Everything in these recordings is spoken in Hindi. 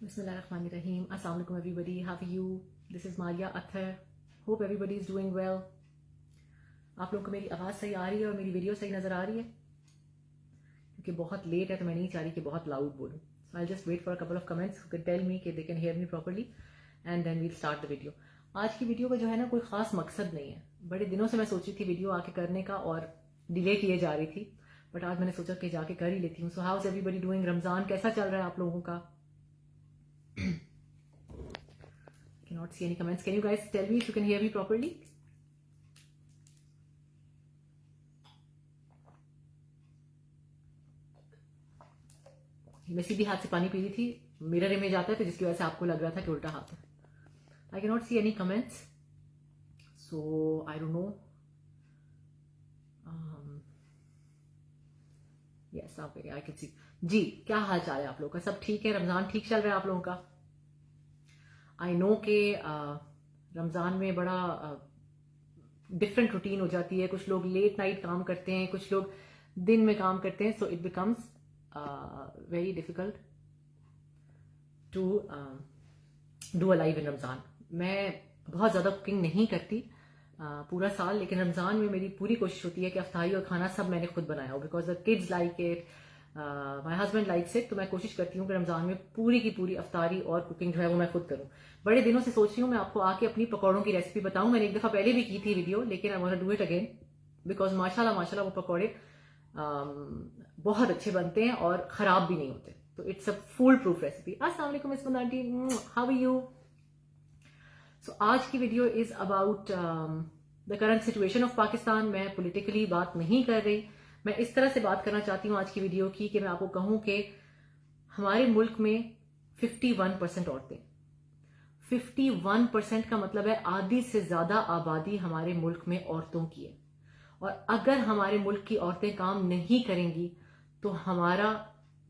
Bismillahirrahmanirrahim. Assalamu alaikum everybody. How are you? This is Maria Athar. Hope everybody is doing well. आप लोगों को मेरी आवाज़ सही आ रही है और मेरी वीडियो सही नज़र आ रही है? क्योंकि बहुत लेट है तो मैं नहीं चाह रही कि बहुत लाउड बोलूँ. So I'll just wait for a couple of comments who can tell me कि they can hear me properly and then we'll start the video. आज की वीडियो का जो है ना कोई ख़ास मकसद नहीं है. बड़े दिनों से मैं सोच रही थी वीडियो आके करने का और डिले किए जा रही थी, बट आज मैंने सोचा कि जाके कर ही लेती हूँ. So how's everybody doing? Ramzan कैसा चल रहा है आप लोगों का? Cannot see any comments. Can you guys tell me if you can hear me properly? मैं सीधी हाथ से पानी पी रही थी, मिरर इमेज आता है तो जिसकी वजह से आपको लग रहा था कि उल्टा हाथ है. I cannot see any comments, so I don't know. Yes, okay, I can see. जी, क्या हाल चाल है आप लोगों का? सब ठीक है? रमज़ान ठीक चल रहा है आप लोगों का? आई नो के रमज़ान में बड़ा डिफरेंट रूटीन हो जाती है. कुछ लोग लेट नाइट काम करते हैं, कुछ लोग दिन में काम करते हैं. So it becomes very difficult to do a live in Ramzan. मैं बहुत ज़्यादा कुकिंग नहीं करती पूरा साल, लेकिन रमज़ान में मेरी पूरी कोशिश होती है कि अफ्तारी और खाना सब मैंने खुद बनाया हो, because the kids like it, my husband likes it. तो मैं कोशिश करती हूँ कि रमज़ान में पूरी की पूरी अफ्तारी और कुकिंग जो है वो मैं खुद करूँ. बड़े दिनों से सोच रही हूँ मैं आपको आके अपनी पकौड़ों की रेसिपी बताऊँ. मैंने एक दफ़ा पहले भी की थी वीडियो, लेकिन I want to do it again because माशाल्लाह वो पकौड़े बहुत अच्छे बनते हैं और ख़राब भी नहीं होते. तो it's a full proof recipe. अस्सलाम वालेकुम इस्मान आंटी, हाउ आर यू? सो आज की video is about the current situation of Pakistan. मैं पॉलिटिकली बात नहीं कर रही, मैं इस तरह से बात करना चाहती हूँ आज की वीडियो की कि मैं आपको कहूँ कि हमारे मुल्क में 51% औरतें. 51% का मतलब है आधी से ज्यादा आबादी हमारे मुल्क में औरतों की है. और अगर हमारे मुल्क की औरतें काम नहीं करेंगी तो हमारा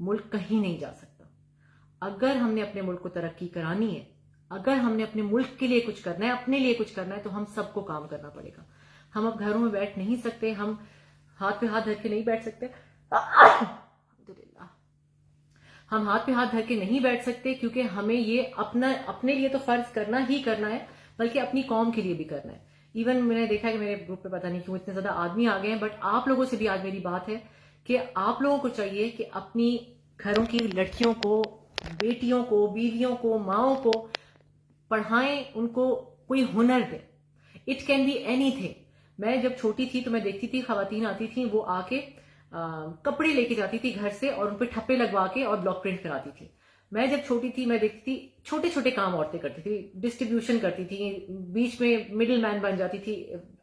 मुल्क कहीं नहीं जा सकता. अगर हमने अपने मुल्क को तरक्की करानी है, अगर हमने अपने मुल्क के लिए कुछ करना है, अपने लिए कुछ करना है, तो हम सबको काम करना पड़ेगा. हम अब घरों में बैठ नहीं सकते, हम हाथ पे हाथ धर के नहीं बैठ सकते. हम हाथ पे हाथ धर के नहीं बैठ सकते, क्योंकि हमें ये अपने लिए तो फर्ज करना ही करना है, बल्कि अपनी कौम के लिए भी करना है. इवन मैंने देखा है कि मेरे ग्रुप पे पता नहीं क्यों इतने ज्यादा आदमी आ गए हैं, बट आप लोगों से भी आज मेरी बात है कि आप लोगों को चाहिए कि अपनी घरों की लड़कियों को, बेटियों को, बीवियों को, माओं को पढ़ाएं, उनको कोई हुनर दें. It can be anything. मैं जब छोटी थी तो मैं देखती थी खवातीन आती थी, वो आके कपड़े लेके जाती थी घर से और उन पे ठप्पे लगवा के और ब्लॉक प्रिंट कराती थी. मैं जब छोटी थी मैं देखती थी छोटे छोटे काम औरतें करती थी, डिस्ट्रीब्यूशन करती थी, बीच में मिडिल मैन बन जाती थी.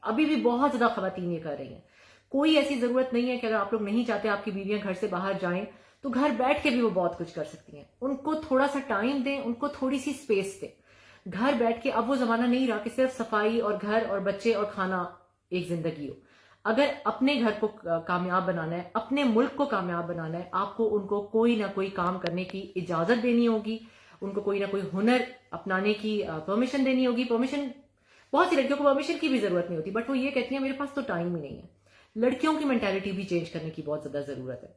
अभी भी बहुत ज्यादा खवातीन ये कर रही हैं. कोई ऐसी जरूरत नहीं है कि अगर आप लोग नहीं चाहते आपकी बीवियां घर से बाहर जाएं तो घर बैठ के भी वो बहुत कुछ कर सकती हैं. उनको थोड़ा सा टाइम दें, उनको थोड़ी सी स्पेस दें. घर बैठ के अब वो जमाना नहीं रहा कि सिर्फ सफाई और घर और बच्चे और खाना एक जिंदगी हो. अगर अपने घर को कामयाब बनाना है, अपने मुल्क को कामयाब बनाना है, आपको उनको कोई ना कोई काम करने की इजाजत देनी होगी, उनको कोई ना कोई हुनर अपनाने की परमिशन देनी होगी. परमिशन, बहुत सी लड़कियों को परमिशन की भी जरूरत नहीं होती, बट वो ये कहती है मेरे पास तो टाइम ही नहीं है. लड़कियों की मेंटालिटी भी चेंज करने की बहुत ज्यादा जरूरत है.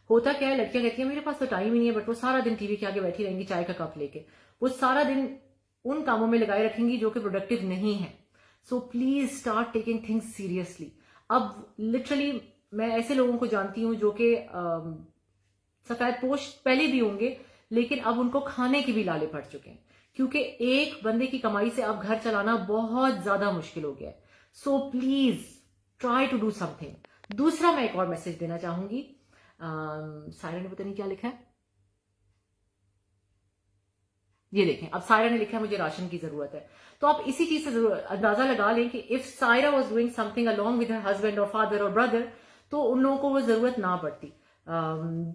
होता क्या है, लड़कियां कहती हैं मेरे पास तो टाइम ही नहीं है, बट वो सारा दिन टीवी के आगे बैठी रहेंगी चाय का कप लेके. वो सारा दिन उन कामों में लगाए रखेंगी जो कि प्रोडक्टिव नहीं है. So please start taking things seriously. अब लिटरली मैं ऐसे लोगों को जानती हूँ जो कि सफेद पोश पहले भी होंगे, लेकिन अब उनको खाने के भी लाले पड़ चुके हैं, क्योंकि एक बंदे की कमाई से अब घर चलाना बहुत ज्यादा मुश्किल हो गया है. So please try to do something. दूसरा मैं एक और मैसेज देना चाहूंगी. सायरा ने पता नहीं क्या लिखा है, ये देखें. अब सायरा ने लिखा है मुझे राशन की जरूरत है. तो आप इसी चीज से अंदाजा लगा लें कि if Saira was doing something along with her husband और फादर और ब्रदर, तो उन लोगों को वो जरूरत ना पड़ती.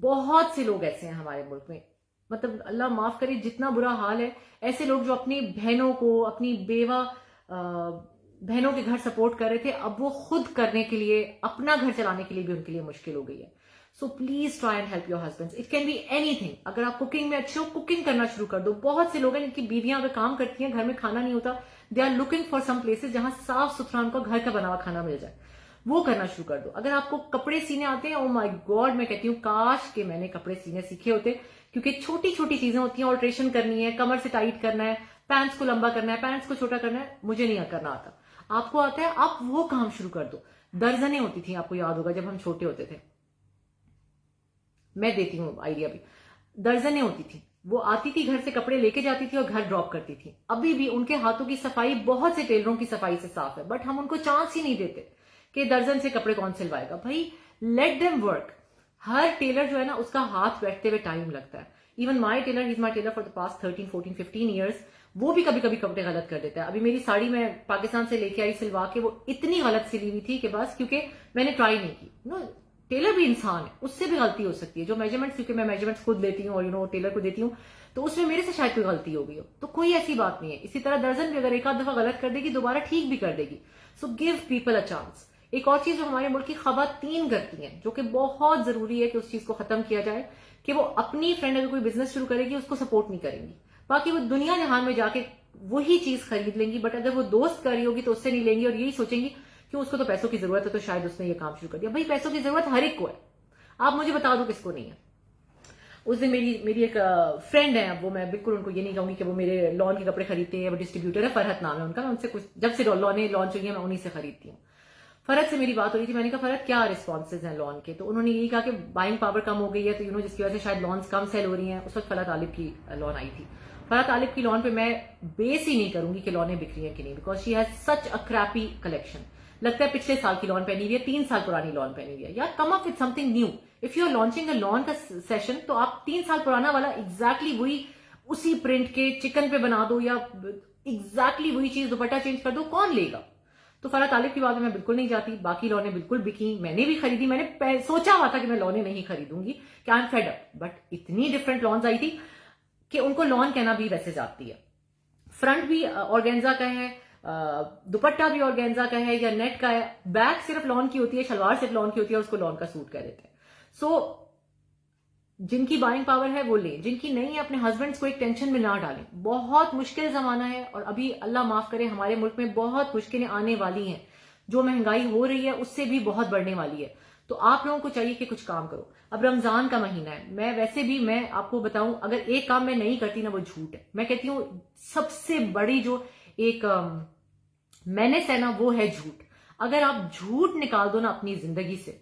बहुत से लोग ऐसे हैं हमारे मुल्क में, मतलब अल्लाह माफ करे जितना बुरा हाल है. ऐसे लोग जो अपनी बहनों को, अपनी बेवा बहनों के घर सपोर्ट कर रहे थे, अब वो खुद करने के लिए, अपना घर चलाने के लिए भी उनके लिए मुश्किल हो गई है. So please try and help your husbands. It can be anything. अगर आप कुकिंग में अच्छे हो, कुकिंग करना शुरू कर दो. बहुत से लोग हैं जिनकी बीवियां अगर काम करती हैं, घर में खाना नहीं होता, they are looking for some places जहां साफ सुथरा उनको घर का बना हुआ खाना मिल जाए. वो करना शुरू कर दो। अगर आपको कपड़े सीने आते हैं, ओ माय गॉड, मैं कहती हूँ काश कि मैंने कपड़े सीने सीखे होते, क्योंकि छोटी छोटी चीजें होती हैं, ऑल्ट्रेशन करनी है, कमर से टाइट करना है, पैंट्स को लंबा करना है, पैंट्स को छोटा करना है, मुझे नहीं करना आता, आपको आता है, आप वो काम शुरू कर दो। दर्जनें होती थी, आपको याद होगा जब हम छोटे होते थे, मैं देती हूँ आइडिया भी, दर्जनें होती थी, वो आती थी घर से कपड़े लेके जाती थी और घर ड्रॉप करती थी। अभी भी उनके हाथों की सफाई बहुत से टेलरों की सफाई से साफ है, बट हम उनको चांस ही नहीं देते कि दर्जन से कपड़े कौन सिलवाएगा। भाई लेट देम वर्क। हर टेलर जो है ना, उसका हाथ बैठते हुए टाइम लगता है। Even my tailor, he is my tailor for the past 13, 14, 15 years, वो भी कभी कभी कपड़े गलत कर देता है। अभी मेरी साड़ी मैं पाकिस्तान से लेके आई सिलवा के, वो इतनी गलत सिली हुई थी कि बस, क्योंकि मैंने ट्राई नहीं की। नो, टेलर भी इंसान है, उससे भी गलती हो सकती है। जो मेजरमेंट्स, क्योंकि मैं मेजरमेंट्स खुद लेती हूँ और टेलर को देती हूँ, तो उसमें मेरे से शायद कोई गलती हो गई हो, तो कोई ऐसी बात नहीं है। इसी तरह दर्जन भी अगर एक आध दफा गलत कर देगी, दोबारा ठीक भी कर देगी। So give people a chance. एक और चीज जो हमारे मुल्क की खवातीन करती हैं, जो कि बहुत जरूरी है कि उस चीज को खत्म किया जाए, कि वो अपनी फ्रेंड अगर कोई बिजनेस शुरू करेगी, उसको सपोर्ट नहीं करेंगी। बाकी वो दुनिया जहान में जाके वही चीज खरीद लेंगी, बट अगर वो दोस्त कर रही होगी तो उससे नहीं लेंगी और यही सोचेंगी कि उसको तो पैसों की जरूरत है, तो शायद उसने ये काम शुरू कर दिया। भाई पैसों की जरूरत हर एक को है, आप मुझे बता दो किसको नहीं है। उस दिन मेरी एक फ्रेंड है, वो मैं बिल्कुल उनको ये नहीं कहूंगी कि वो मेरे लॉन के कपड़े खरीदते हैं, वो डिस्ट्रीब्यूटर है, फरहत नाम है उनका। मैं उनसे कुछ, जब से लॉन लॉन्च हुई है, मैं उन्हीं से खरीदती हूँ। फरहत से मेरी बात हो रही थी, मैंने कहा फरहत क्या रिस्पॉन्सेज हैं लॉन के, तो उन्होंने यही कहा कि बाइंग पावर कम हो गई है, तो जिसकी वजह से शायद लॉन्स कम सेल हो रही हैं। उस वक्त फरहत तालिब की लॉन आई थी। फरहत तालिब की लॉन पे मैं बेस ही नहीं करूंगी कि लॉनें बिक रही हैं कि नहीं, because she has such a crappy collection. लगता है पिछले साल की लॉन पहनी हुई है, 3 साल पुरानी लॉन पहनी हुई है। यार come up with something new. If you are launching a lawn का सेशन, तो आप 3 साल पुराना वाला एग्जैक्टली वही उसी प्रिंट के चिकन पे बना दो, या एग्जैक्टली वही चीज दुपट्टा चेंज कर दो, कौन लेगा। तो फरहत तालिब की बात में मैं बिल्कुल नहीं जाती। बाकी लॉनें बिल्कुल बिकी, मैंने भी खरीदी। मैंने सोचा हुआ था कि मैं लॉनें नहीं खरीदूंगी, कि I am fed up, but इतनी डिफरेंट लॉन्स आई थी कि उनको लॉन कहना भी वैसे जाती है। फ्रंट भी ऑर्गेन्जा का है, दुपट्टा भी ऑर्गेन्जा का है या नेट का है, बैक सिर्फ लॉन की होती है, शलवार सिर्फ लॉन की होती है, उसको लॉन का सूट कह देते हैं। सो जिनकी बाइंग पावर है वो लें, जिनकी नहीं है अपने हस्बैंड्स को एक टेंशन में ना डालें। बहुत मुश्किल जमाना है, और अभी अल्लाह माफ करे हमारे मुल्क में बहुत मुश्किलें आने वाली हैं। जो महंगाई हो रही है उससे भी बहुत बढ़ने वाली है। तो आप लोगों को चाहिए कि कुछ काम करो। अब रमजान का महीना है, मैं वैसे भी, मैं आपको बताऊं, अगर एक काम मैं नहीं करती ना, वो झूठ है। मैं कहती हूं सबसे बड़ी जो एक मेनेस है ना, वो है झूठ। अगर आप झूठ निकाल दो ना अपनी जिंदगी से,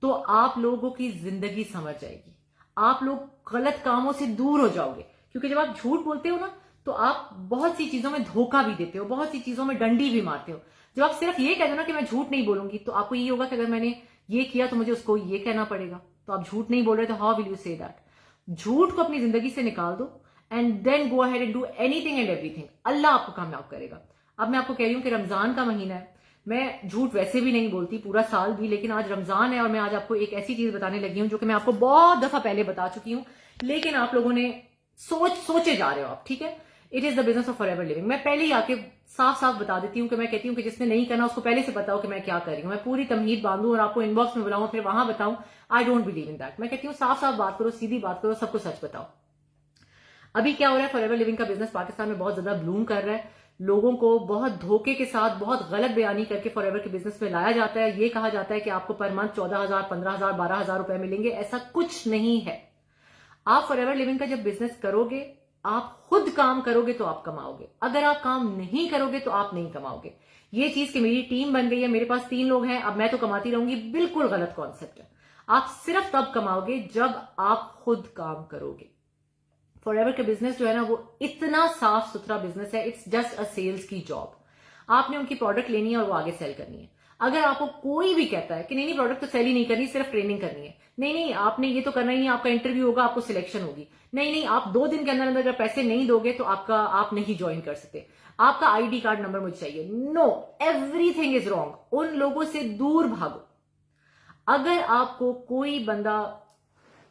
तो आप लोगों की जिंदगी समझ जाएगी। आप लोग गलत कामों से दूर हो जाओगे, क्योंकि जब आप झूठ बोलते हो ना, तो आप बहुत सी चीजों में धोखा भी देते हो, बहुत सी चीजों में डंडी भी मारते हो। जब आप सिर्फ ये कह दो ना कि मैं झूठ नहीं बोलूंगी, तो आपको ये होगा कि अगर मैंने ये किया तो मुझे उसको ये कहना पड़ेगा, तो आप झूठ नहीं बोल रहे, तो how will you say that. झूठ को अपनी जिंदगी से निकाल दो, and then go ahead and do anything and everything. Allah आपको कामयाब करेगा। अब मैं आपको कह रही हूं कि रमजान का महीना है, मैं झूठ वैसे भी नहीं बोलती पूरा साल भी, लेकिन आज रमजान है और मैं आज आपको एक ऐसी चीज बताने लगी हूं जो कि मैं आपको बहुत दफा पहले बता चुकी हूं, लेकिन आप लोगों ने सोचे जा रहे हो आप, ठीक है। It is the business of Forever living. मैं पहले ही आके साफ साफ बता देती हूँ कि मैं कहती हूँ कि जिसने नहीं करना उसको पहले से पता हो कि मैं क्या कर रही हूँ। मैं पूरी तमहीद बांधू और आपको इनबॉक्स में बुलाऊं, फिर वहां बताऊं। I don't believe in that. मैं कहती हूँ साफ साफ बात करो, सीधी बात करो, सबको सच बताओ। अभी क्या हो रहा है, फॉरएवर लिविंग का बिजनेस पाकिस्तान में बहुत ज्यादा ब्लूम कर रहा है। लोगों को बहुत धोखे के साथ, बहुत गलत बयानी करके फॉरएवर के बिजनेस में लाया जाता है। ये कहा जाता है कि आपको पर मंथ 14,000, 15,000, 12,000 रुपए मिलेंगे। ऐसा कुछ नहीं है। आप फॉरएवर लिविंग का जब बिजनेस करोगे, आप खुद काम करोगे तो आप कमाओगे। अगर आप काम नहीं करोगे तो आप नहीं कमाओगे। ये चीज कि मेरी टीम बन गई है, मेरे पास 3 लोग हैं, अब मैं तो कमाती रहूंगी, बिल्कुल गलत कॉन्सेप्ट है। आप सिर्फ तब कमाओगे जब आप खुद काम करोगे। फॉरएवर का बिजनेस जो है ना, वो इतना साफ सुथरा बिजनेस है, इट्स जस्ट अ सेल्स की जॉब। आपने उनकी प्रोडक्ट लेनी है और वो आगे सेल करनी है। अगर आपको कोई भी कहता है कि नहीं प्रोडक्ट तो सेल ही नहीं करनी, सिर्फ ट्रेनिंग करनी है, नहीं आपने ये तो करना ही नहीं, आपका इंटरव्यू होगा, आपको सिलेक्शन होगी, नहीं आप 2 दिन के अंदर अंदर अगर पैसे नहीं दोगे तो आप नहीं ज्वाइन कर सकते, आपका आईडी कार्ड नंबर मुझे चाहिए। No, everything is wrong. उन लोगों से दूर भागो। अगर आपको कोई बंदा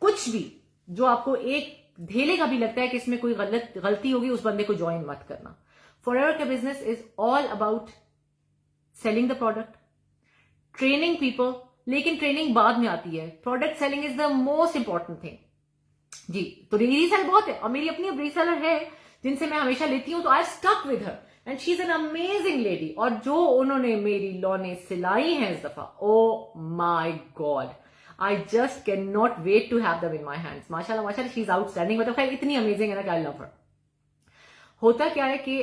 कुछ भी जो आपको एक ढेले का भी लगता है कि इसमें कोई गलती होगी, उस बंदे को ज्वाइन मत करना। फॉरएवर का business is all about selling the product, training people, लेकिन ट्रेनिंग बाद में आती है। Product selling is the most important thing जी। तो रीसेल बहुत है, और मेरी अपनी रीसेलर है जिनसे मैं हमेशा लेती हूं, तो I stuck with her. And she is an amazing lady. और जो उन्होंने मेरी लॉने सिलाई हैं इस दफा, oh my god, I just can not wait to have them in my hands. माशाल्लाह माशाल्लाह, शी इज आउटस्टैंडिंग। मतलब खैर इतनी अमेजिंग है ना कि आई लव हर। होता क्या है कि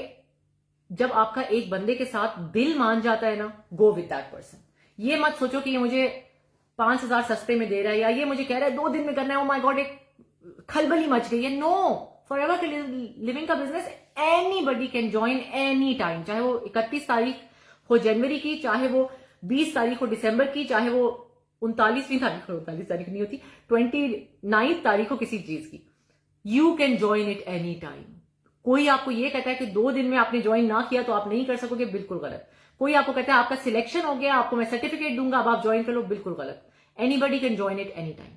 जब आपका एक बंदे के साथ दिल मान जाता है ना, गो विद दैट पर्सन। ये मत सोचो कि ये मुझे 5,000 सस्ते में दे रहा है या ये मुझे कह रहा है 2 दिन में करना है, ओ माय गॉड, एक खलबली मच गई है। नो, फॉरएवर लिविंग का business anybody can join any time, चाहे वो 31 तारीख हो जनवरी की, चाहे वो 20 तारीख हो दिसंबर की, चाहे वो 39वीं तारीख हो, 39 तारीख नहीं होती, 29 तारीख हो किसी चीज की। You can join it any time. कोई आपको ये कहता है कि 2 दिन में आपने ज्वाइन ना किया तो आप नहीं कर सकोगे, बिल्कुल गलत। कोई आपको कहता है आपका सिलेक्शन हो गया, आपको मैं सर्टिफिकेट दूंगा, अब आप ज्वाइन कर लो, बिल्कुल गलत। Anybody can join it any time.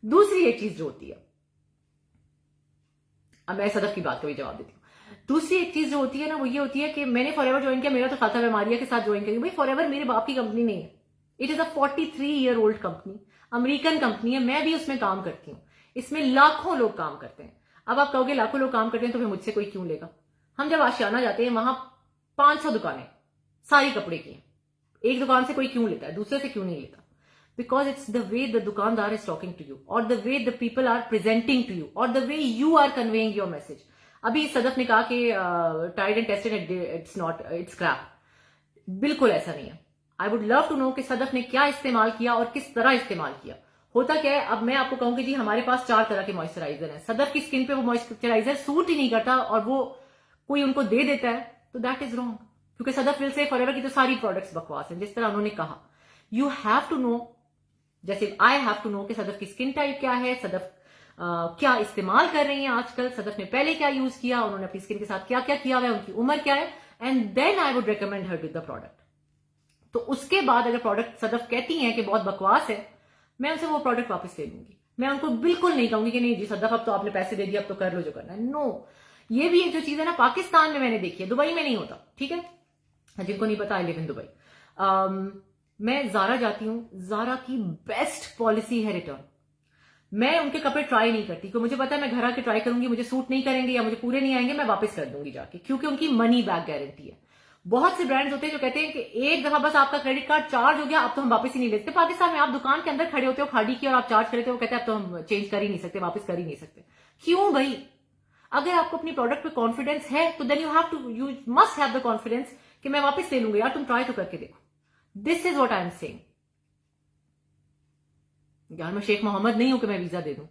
दूसरी एक चीज जो होती है, अब मैं सदफ की बात का भी जवाब देती हूँ। दूसरी एक चीज जो होती है ना, वो ये होती है कि मैंने फॉरएवर ज्वाइन किया, मेरा तो खाता है मारिया के साथ ज्वाइन करेंगे। भाई फॉरएवर मेरे बाप की कंपनी नहीं है, it is a 43-year-old company, American company है, मैं भी उसमें काम करती हूँ। इसमें लाखों लोग काम करते हैं। अब आप कहोगे लाखों लोग काम करते हैं तो फिर मुझसे कोई क्यों लेगा? हम जब आशियाना जाते हैं वहां 500 दुकानें सारी कपड़े की हैं, एक दुकान से कोई क्यों लेता है, दूसरे से क्यों नहीं लेता? Because it's the way the दुकानदार इज टॉकिंग टू यू, और the way the people are presenting to you, और the way you are conveying your message. अभी सदफ ने कहा कि tried and tested, it's not, it's crap. बिल्कुल ऐसा नहीं है। I would love to know कि सदफ ने क्या इस्तेमाल किया और किस तरह इस्तेमाल किया। होता क्या है, अब मैं आपको कहूंगी जी हमारे पास 4 तरह के मॉइस्चराइजर हैं, सदफ की स्किन पे वो मॉइस्चराइजर सूट ही नहीं करता और वो कोई उनको दे देता है, तो दैट इज रॉन्ग। क्योंकि सदफ विल से फॉरएवर की तो सारी प्रोडक्ट्स बकवास हैं, जिस तरह उन्होंने कहा। यू हैव टू नो, जैसे आई हैव टू नो कि सदफ की स्किन टाइप क्या है, सदफ क्या इस्तेमाल कर रही हैं आजकल, सदफ ने पहले क्या यूज किया, उन्होंने अपनी स्किन के साथ क्या क्या किया हुआ है, उनकी उम्र क्या है, and then I would recommend her with the product. तो उसके बाद अगर प्रोडक्ट सदफ कहती हैं कि बहुत बकवास है, मैं उनसे वो प्रोडक्ट वापस ले लूंगी। मैं उनको बिल्कुल नहीं कहूंगी कि नहीं जी सदफ अब तो आपने पैसे दे दिए, अब तो कर लो जो करना है। नो, ये भी एक जो चीज है ना, पाकिस्तान में मैंने देखी है, दुबई में नहीं होता, ठीक है? जिनको नहीं पता, आई लिव इन दुबई। मैं जारा जाती हूँ, जारा की बेस्ट पॉलिसी है रिटर्न। मैं उनके कपड़े ट्राई नहीं करती, क्योंकि मुझे पता है मैं घर आके ट्राई करूंगी, मुझे सूट नहीं करेंगे या मुझे पूरे नहीं आएंगे, मैं वापस कर दूंगी जाके, क्योंकि उनकी मनी बैक गारंटी है। बहुत से ब्रांड्स होते हैं जो कहते हैं कि एक दफा बस आपका क्रेडिट कार्ड चार्ज हो गया, अब तो हम वापस ही नहीं लेते। पाकिस्तान में आप दुकान के अंदर खड़े होते हो खाड़ी की और आप चार्ज करते हो, कहते हैं अब तो हम चेंज कर ही नहीं सकते, वापस कर ही नहीं सकते। क्यों भाई? अगर आपको अपनी प्रोडक्ट पे कॉन्फिडेंस है तो then you must have the confidence कि मैं वापस ले लूंगा यार, तुम ट्राई तो करके देखो। This is what I am saying. यार मैं शेख मोहम्मद नहीं हूं कि मैं वीजा दे दूं।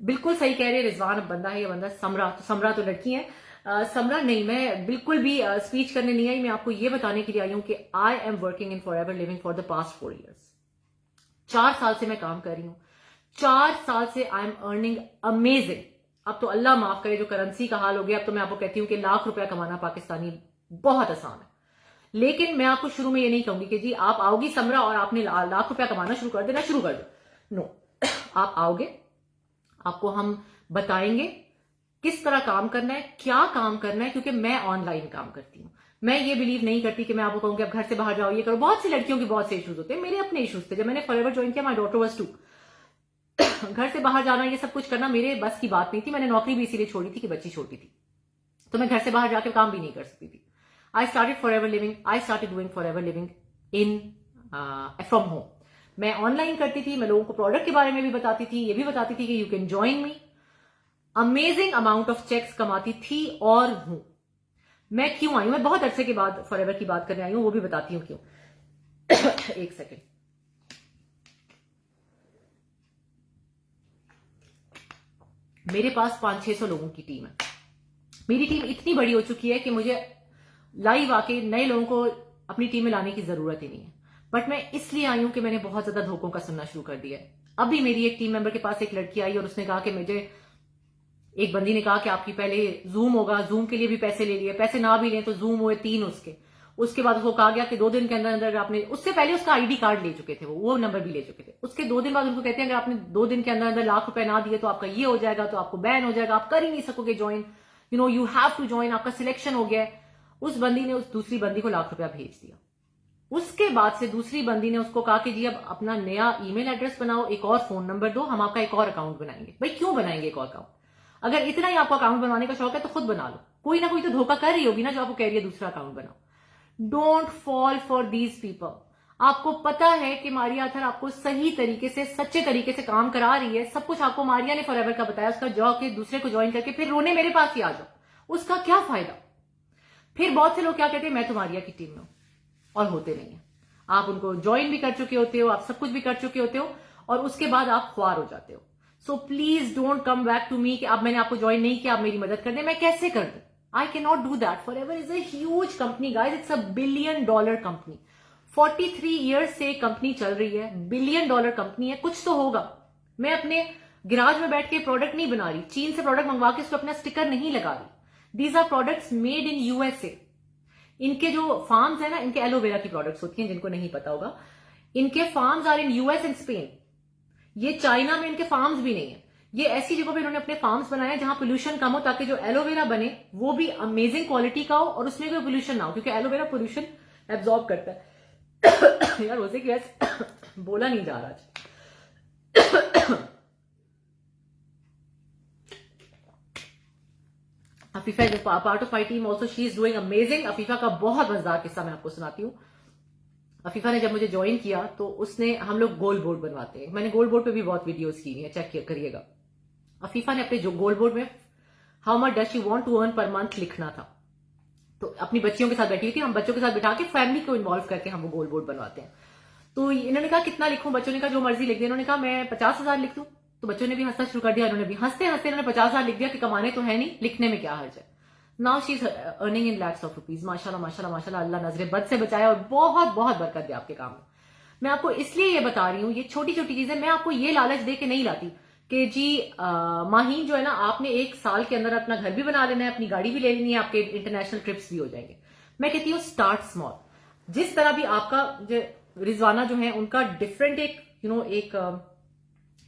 बिल्कुल सही कह रहे हैं रिजवान, अब बंदा है ये बंदा समरा, तो समरा तो लड़की है। समरा नहीं, मैं बिल्कुल भी स्पीच करने नहीं आई, मैं आपको ये बताने के लिए आई हूं कि I am working in forever living for the past 4 years। 4 साल से मैं काम कर रही हूं, 4 साल से आई एम अर्निंग अमेजिंग। अब तो अल्लाह माफ करे जो करेंसी का हाल हो गया, अब तो मैं आपको कहती हूं कि लाख रुपया कमाना पाकिस्तानी बहुत आसान है। लेकिन मैं आपको शुरू में ये नहीं कहूंगी कि जी आप आओगी समरा और आपने लाख रुपया कमाना शुरू कर देना, शुरू कर दो। नो, आप आओगे, आपको हम बताएंगे किस तरह काम करना है, क्या काम करना है, क्योंकि मैं ऑनलाइन काम करती हूं। मैं ये बिलीव नहीं करती कि मैं आपको कहूंगी अब घर से बाहर जाओ, ये करो। बहुत सी लड़कियों के बहुत से इश्यूज होते हैं, मेरे अपने इश्यूज थे। जब मैंने फॉरएवर ज्वाइन किया, माय डॉटर वाज 2। घर से बाहर जाना, ये सब कुछ करना मेरे बस की बात नहीं थी। मैंने नौकरी भी इसीलिए छोड़ी थी कि बच्ची छोटी थी, तो मैं घर से बाहर जाकर काम भी नहीं कर सकती थी। I started forever living, I started doing forever living in from home. मैं ऑनलाइन करती थी, मैं लोगों को प्रोडक्ट के बारे में भी बताती थी, ये भी बताती थी कि you can join me. Amazing amount of cheques कमाती थी और हूं। मैं क्यों आई हूं, मैं बहुत अरसे के बाद फॉरएवर की बात करने आई हूं, वो भी बताती हूं क्यों। एक सेकेंड, मेरे पास 500-600 लोगों की टीम है। मेरी टीम इतनी बड़ी हो चुकी है कि मुझे लाइव आके नए लोगों को अपनी टीम में लाने की जरूरत ही नहीं है। बट मैं इसलिए आई हूं कि मैंने बहुत ज्यादा धोखों का सुनना शुरू कर दिया है। अभी मेरी एक टीम मेंबर के पास एक लड़की आई और उसने कहा कि मुझे, एक बंदी ने कहा कि आपकी पहले जूम होगा, जूम के लिए भी पैसे ले लिए, पैसे ना भी लें तो जूम हुए 3 उसके बाद उसको कहा गया कि 2 दिन के अंदर अंदर आपने, उससे पहले उसका आईडी कार्ड ले चुके थे, वो नंबर भी ले चुके थे। उसके 2 दिन बाद उनको कहते हैं अगर आपने 2 दिन के अंदर अंदर लाख रुपए ना दिए तो आपका ये हो जाएगा, तो आपको बैन हो जाएगा, आप कर ही नहीं सकोगे join, you have to join, आपका सिलेक्शन हो गया है। उस बंदी ने उस दूसरी बंदी को लाख रुपया भेज दिया। उसके बाद से दूसरी बंदी ने उसको कहा कि जी अब अपना नया ईमेल एड्रेस बनाओ, एक और फोन नंबर दो, हम आपका एक और अकाउंट बनाएंगे। भाई क्यों बनाएंगे एक और अकाउंट? अगर इतना ही आपको अकाउंट बनवाने का शौक है तो खुद बना लो, कोई ना कोई तो धोखा कर रही होगी ना जो आपको कह रही है दूसरा अकाउंट बनाओ। Don't fall for these people. आपको पता है कि मारिया आर्थर आपको सही तरीके से, सच्चे तरीके से काम करा रही है, सब कुछ आपको मारिया ने फॉरएवर का बताया, उसका जॉब के दूसरे को ज्वाइन करके फिर रोने मेरे पास ही आ जाओ, उसका क्या फायदा। फिर बहुत से लोग क्या कहते हैं, मैं तो मारिया की टीम में हूं, और होते नहीं है। आप उनको ज्वाइन भी कर चुके होते हो, आप सब कुछ भी कर चुके होते हो, और उसके बाद आप ख्वार हो जाते हो। So please don't come back to me कि अब मैंने आपको ज्वाइन नहीं किया, आप मेरी मदद कर दें, मैं कैसे कर दूं। आई can not do that. Forever is a huge company guys, it's a $1 billion company. 43 years से कंपनी चल रही है, $1 बिलियन कंपनी है, कुछ तो होगा। मैं अपने गिराज में बैठ के प्रोडक्ट नहीं बना रही, चीन से प्रोडक्ट मंगवा के उसको अपना स्टिकर नहीं लगा रही। These are products made in USA. इनके जो फार्म्स है ना, इनके एलोवेरा की प्रोडक्ट्स होती हैं, जिनको नहीं पता होगा, इनके farms are in US and Spain. ये चाइना में इनके फार्म्स भी नहीं है, ये ऐसी जगह पे इन्होंने अपने फार्म्स बनाए हैं जहां पोल्यूशन कम हो, ताकि जो एलोवेरा बने वो भी अमेजिंग क्वालिटी का हो और उसमें कोई पोल्यूशन ना हो, क्योंकि एलोवेरा पोल्यूशन एब्जॉर्ब करता है। यार रोजे की वैसे बोला नहीं जा रहा आज। Afifa is part of my team also, she is doing amazing. Afifa का बहुत मजेदार किस्सा मैं आपको सुनाती हूँ। अफीफा ने जब मुझे ज्वाइन किया तो उसने, हम लोग गोल बोर्ड बनवाते हैं, मैंने गोल बोर्ड पे भी बहुत वीडियोस की है, चेक करिएगा। अफीफा ने अपने जो गोल बोर्ड में how much does she want to earn per month लिखना था। तो अपनी बच्चियों के साथ बैठी हुई थी, हम बच्चों के साथ बिठा के फैमिली को इन्वॉल्व करके हम वो गोल बोर्ड बनवाते हैं। तो इन्होंने कहा कितना लिखूं, बच्चों ने कहा जो मर्जी लिख दिया। इन्होंने कहा मैं 50,000 लिख दूं, तो बच्चों ने भी हंसना शुरू कर दिया, इन्होंने भी हंसते हंसते इन्होंने 50,000 लिख दिया कि कमाने तो है नहीं, लिखने में क्या हर्ज है। Now she is earning in lakhs of rupees. माशाल्लाह माशाल्लाह माशाल्लाह, अल्लाह नजरे बद से बचाए और बहुत बहुत बरकत दे आपके काम में। मैं आपको इसलिए ये बता रही हूँ, ये छोटी छोटी चीजें मैं आपको ये लालच दे के नहीं लाती कि जी माहीन जो है ना, आपने 1 साल के अंदर अपना घर भी बना लेना है, अपनी गाड़ी भी ले लेनी है, आपके इंटरनेशनल ट्रिप्स भी हो जाएंगे। मैं कहती हूँ स्टार्ट स्मॉल। जिस तरह भी आपका जो रिजवाना जो है उनका डिफरेंट एक एक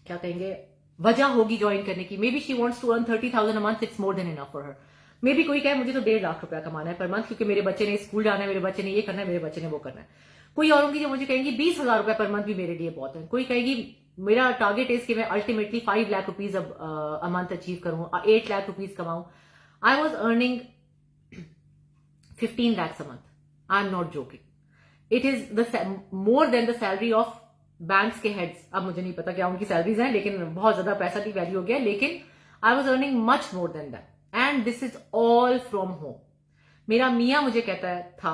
क्या कहेंगे वजह होगी ज्वाइन करने की। Maybe she wants to earn 30,000 a month, it's more than enough for her. Maybe कोई कहे मुझे तो 1.5 लाख रुपया कमाना है पर मंथ, क्योंकि मेरे बच्चे ने स्कूल जाना है, मेरे बच्चे ने ये करना है, मेरे बच्चे ने वो करना है। कोई और होंगी जो मुझे कहेंगी 20,000 रुपया पर मंथ भी मेरे लिए बहुत है। कोई कहेगी मेरा टारगेट है कि मैं ultimately 5 lakh rupees a month achieve करूं, 8 lakh rupees Kumaon. I was earning 15 lakhs a month. I'm not joking. It is more than the salary of banks के हेड्स। अब मुझे नहीं पता क्या उनकी सैलरीज हैं, लेकिन बहुत ज्यादा पैसा की वैल्यू हो गया। लेकिन I was earning much more than that and this is all from home. मेरा मियाँ मुझे कहता था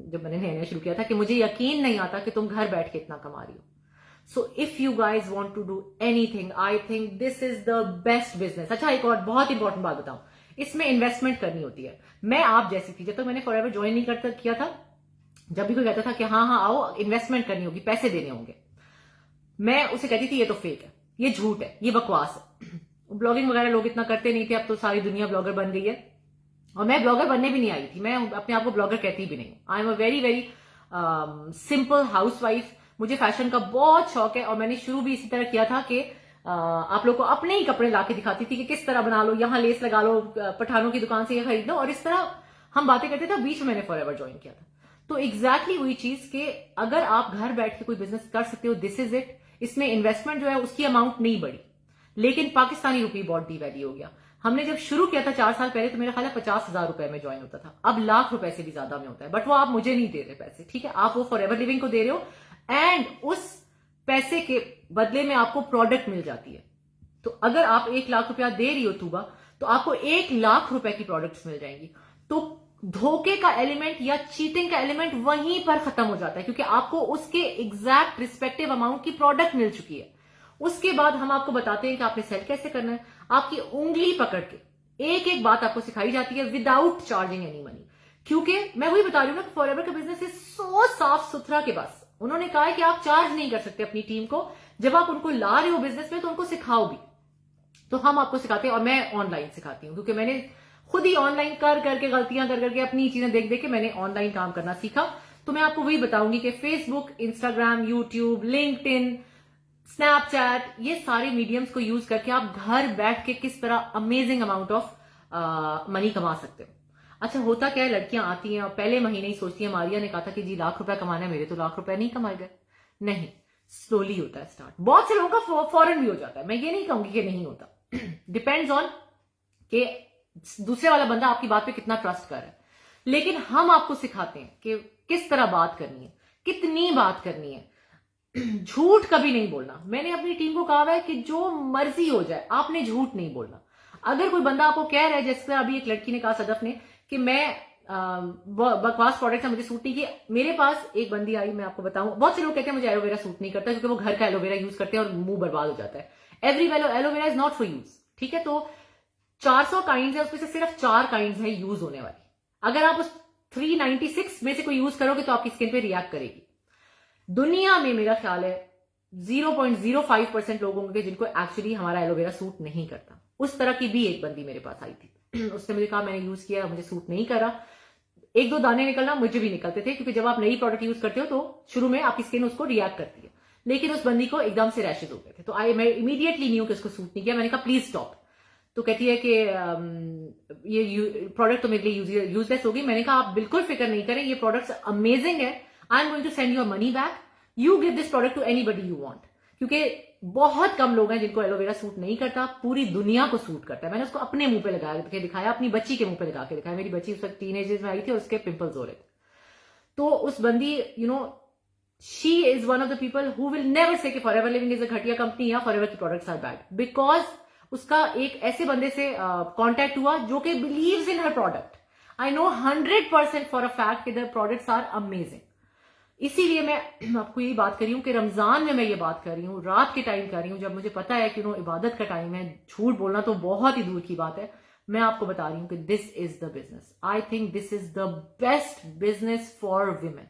जब मैंने नया शुरू किया था कि मुझे यकीन नहीं आता कि तुम घर बैठ के इतना कमा रही हो। So if you guys want to do anything, I think this is the best business. अच्छा, एक और बहुत इंपॉर्टेंट बात बताऊं, इसमें इन्वेस्टमेंट करनी होती है। मैं आप जैसी थी, जब तक मैंने फॉरएवर ज्वाइन नहीं करता किया था, जब भी कोई कहता था कि हाँ हाँ आओ इन्वेस्टमेंट करनी होगी, पैसे देने होंगे, मैं उसे कहती थी ये तो फेक है, ये झूठ है, ये बकवास है। ब्लॉगिंग वगैरह लोग इतना करते नहीं थे, अब तो सारी दुनिया ब्लॉगर बन गई है। और मैं ब्लॉगर बनने भी नहीं आई थी, मैं अपने आप को ब्लॉगर कहती भी नहीं। I am a very very simple housewife. मुझे फैशन का बहुत शौक है और मैंने शुरू भी इसी तरह किया था कि आप लोग को अपने ही कपड़े लाके दिखाती थी कि किस तरह बना लो, यहाँ लेस लगा लो, पठानों की दुकान से ये खरीद लो, और इस तरह हम बातें करते थे। बीच में मैंने फॉरएवर ज्वाइन किया था। तो एग्जैक्टली वही चीज कि अगर आप घर बैठ के कोई बिजनेस कर सकते हो, दिस इज इट। इसमें इन्वेस्टमेंट जो है उसकी अमाउंट नहीं बढ़ी, लेकिन पाकिस्तानी रुपये बहुत डिवैल्यू हो गया। हमने जब शुरू किया था 4 साल पहले, तो मेरा ख्याल है 50,000 रुपए में ज्वाइन होता था, अब लाख रुपए से भी ज्यादा में होता है। बट वो आप मुझे नहीं दे रहे पैसे, ठीक है, आप वो फॉरएवर लिविंग को दे रहे हो एंड उस पैसे के बदले में आपको प्रोडक्ट मिल जाती है। तो अगर आप 1 लाख रुपया दे रही हो तूबा, तो आपको 1 लाख रुपए की प्रोडक्ट्स मिल जाएंगी। तो धोखे का एलिमेंट या चीटिंग का एलिमेंट वहीं पर खत्म हो जाता है, क्योंकि आपको उसके एग्जैक्ट रिस्पेक्टिव अमाउंट की प्रोडक्ट मिल चुकी है। उसके बाद हम आपको बताते हैं कि आपने सेल कैसे करना है। आपकी उंगली पकड़ के एक एक बात आपको सिखाई जाती है विदाउट चार्जिंग एनी मनी। क्योंकि मैं वही बता रही हूं ना, फॉरएवर का बिजनेस इज सो साफ सुथरा के बस उन्होंने कहा है कि आप चार्ज नहीं कर सकते अपनी टीम को। जब आप उनको ला रहे हो बिजनेस में तो उनको सिखाओ भी। तो हम आपको सिखाते हैं और मैं ऑनलाइन सिखाती हूँ, क्योंकि मैंने खुद ही ऑनलाइन कर करके गलतियां कर करके अपनी चीजें देख देख के मैंने ऑनलाइन काम करना सीखा। तो मैं आपको वही बताऊंगी कि Facebook, Instagram, YouTube, LinkedIn, Snapchat, ये सारे मीडियम्स को यूज करके आप घर बैठ के किस तरह अमेजिंग अमाउंट ऑफ मनी कमा सकते हो। अच्छा, होता क्या है, लड़कियां आती हैं और पहले महीने ही सोचती हैं, मारिया ने कहा था कि जी लाख रुपया कमाना है, मेरे तो लाख रुपया नहीं कमाए गए। नहीं, स्लोली होता है स्टार्ट। बहुत से लोगों का फौरन भी हो जाता है, मैं ये नहीं कहूंगी कि नहीं होता। डिपेंड्स ऑन कि दूसरे वाला बंदा आपकी बात पे कितना ट्रस्ट कर रहा है। लेकिन हम आपको सिखाते हैं कि किस तरह बात करनी है, कितनी बात करनी है, झूठ कभी नहीं बोलना। मैंने अपनी टीम को कहा है कि जो मर्जी हो जाए आपने झूठ नहीं बोलना। अगर कोई बंदा आपको कह रहा है, जैसे अभी एक लड़की ने कहा सदफ ने कि मैं बकवास प्रोडक्ट है, मुझे सूट नहीं किया। मेरे पास एक बंदी आई, मैं आपको बताऊं, बहुत से लोग कहते हैं मुझे एलोवेरा सूट नहीं करता क्योंकि वो घर का एलोवेरा यूज करते हैं और मुंह बर्बाद हो जाता है। Every aloe vera is not for use, ठीक है। तो 400 काइंड है, उसमें से सिर्फ 4 काइंड है यूज होने वाली। अगर आप उस 396 में से कोई यूज करोगे तो आपकी स्किन पे रिएक्ट करेगी। दुनिया में मेरा ख्याल है 0.05% लोग होंगे जिनको एक्चुअली हमारा एलोवेरा सूट नहीं करता। उस तरह की भी एक बंदी मेरे पास आई थी। उसने मुझे कहा मैंने यूज किया, मुझे सूट नहीं करा। 1-2 दाने निकलना मुझे भी निकलते थे क्योंकि जब आप नई प्रोडक्ट यूज करते हो तो शुरू में आपकी स्किन उसको रिएक्ट करती है। लेकिन उस बंदी को एकदम से रैशेज हो गए थे, तो मैं इमीडिएटली न्यू कि उसको सूट नहीं किया। मैंने कहा प्लीज स्टॉप। तो कहती है कि ये प्रोडक्ट तो मेरे लिए यूजलेस होगी। मैंने कहा आप बिल्कुल फिक्र नहीं करें, ये प्रोडक्ट अमेजिंग है। I am going to send your money back, you give this product to anybody you want. क्योंकि बहुत कम लोग हैं जिनको एलोवेरा सूट नहीं करता, पूरी दुनिया को सूट करता है। मैंने उसको अपने मुंह पे लगा के दिखाया, अपनी बच्ची के मुंह पे लगा के दिखाया। मेरी बच्ची उस वक्त टीनेजर्स में आई थी और उसके पिंपल्स हो रहे थे। तो उस बंदी she is one of the people who will never say कि फॉरएवर लिविंग इज अ घटिया कंपनी या फॉरएवर की प्रोडक्ट्स आर बैड, बिकॉज उसका एक ऐसे बंदे से कॉन्टैक्ट हुआ जो कि believes in her product. I know 100% for a fact कि द प्रोडक्ट्स आर अमेजिंग। इसीलिए मैं आपको यही बात कर रही हूं कि रमजान में मैं ये बात कर रही हूं, रात के टाइम कर रही हूं, जब मुझे पता है कि इबादत का टाइम है। झूठ बोलना तो बहुत ही दूर की बात है। मैं आपको बता रही हूं कि this is the business. I think this is the best business for women.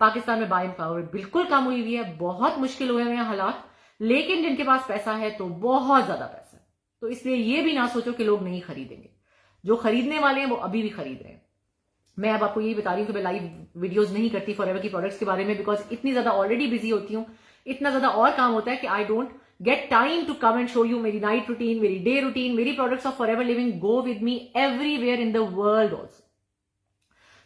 Pakistan में बाइंग पावर बिल्कुल कम हुई है, बहुत मुश्किल हुए हैं हालात, लेकिन जिनके पास पैसा है तो बहुत ज्यादा पैसा है। तो इसलिए ये भी ना सोचो कि लोग नहीं खरीदेंगे। जो खरीदने वाले हैं वो अभी भी खरीद रहे हैं। मैं अब आपको यही बता रही हूँ कि मैं लाइव वीडियोस नहीं करती फॉरएवर की प्रोडक्ट्स के बारे में, बिकॉज इतनी ज्यादा ऑलरेडी बिजी होती हूँ, इतना ज्यादा और काम होता है कि I don't get time to come and show you मेरी नाइट रूटीन, मेरी डे रूटीन। मेरी products of Forever Living go with me everywhere in the world also.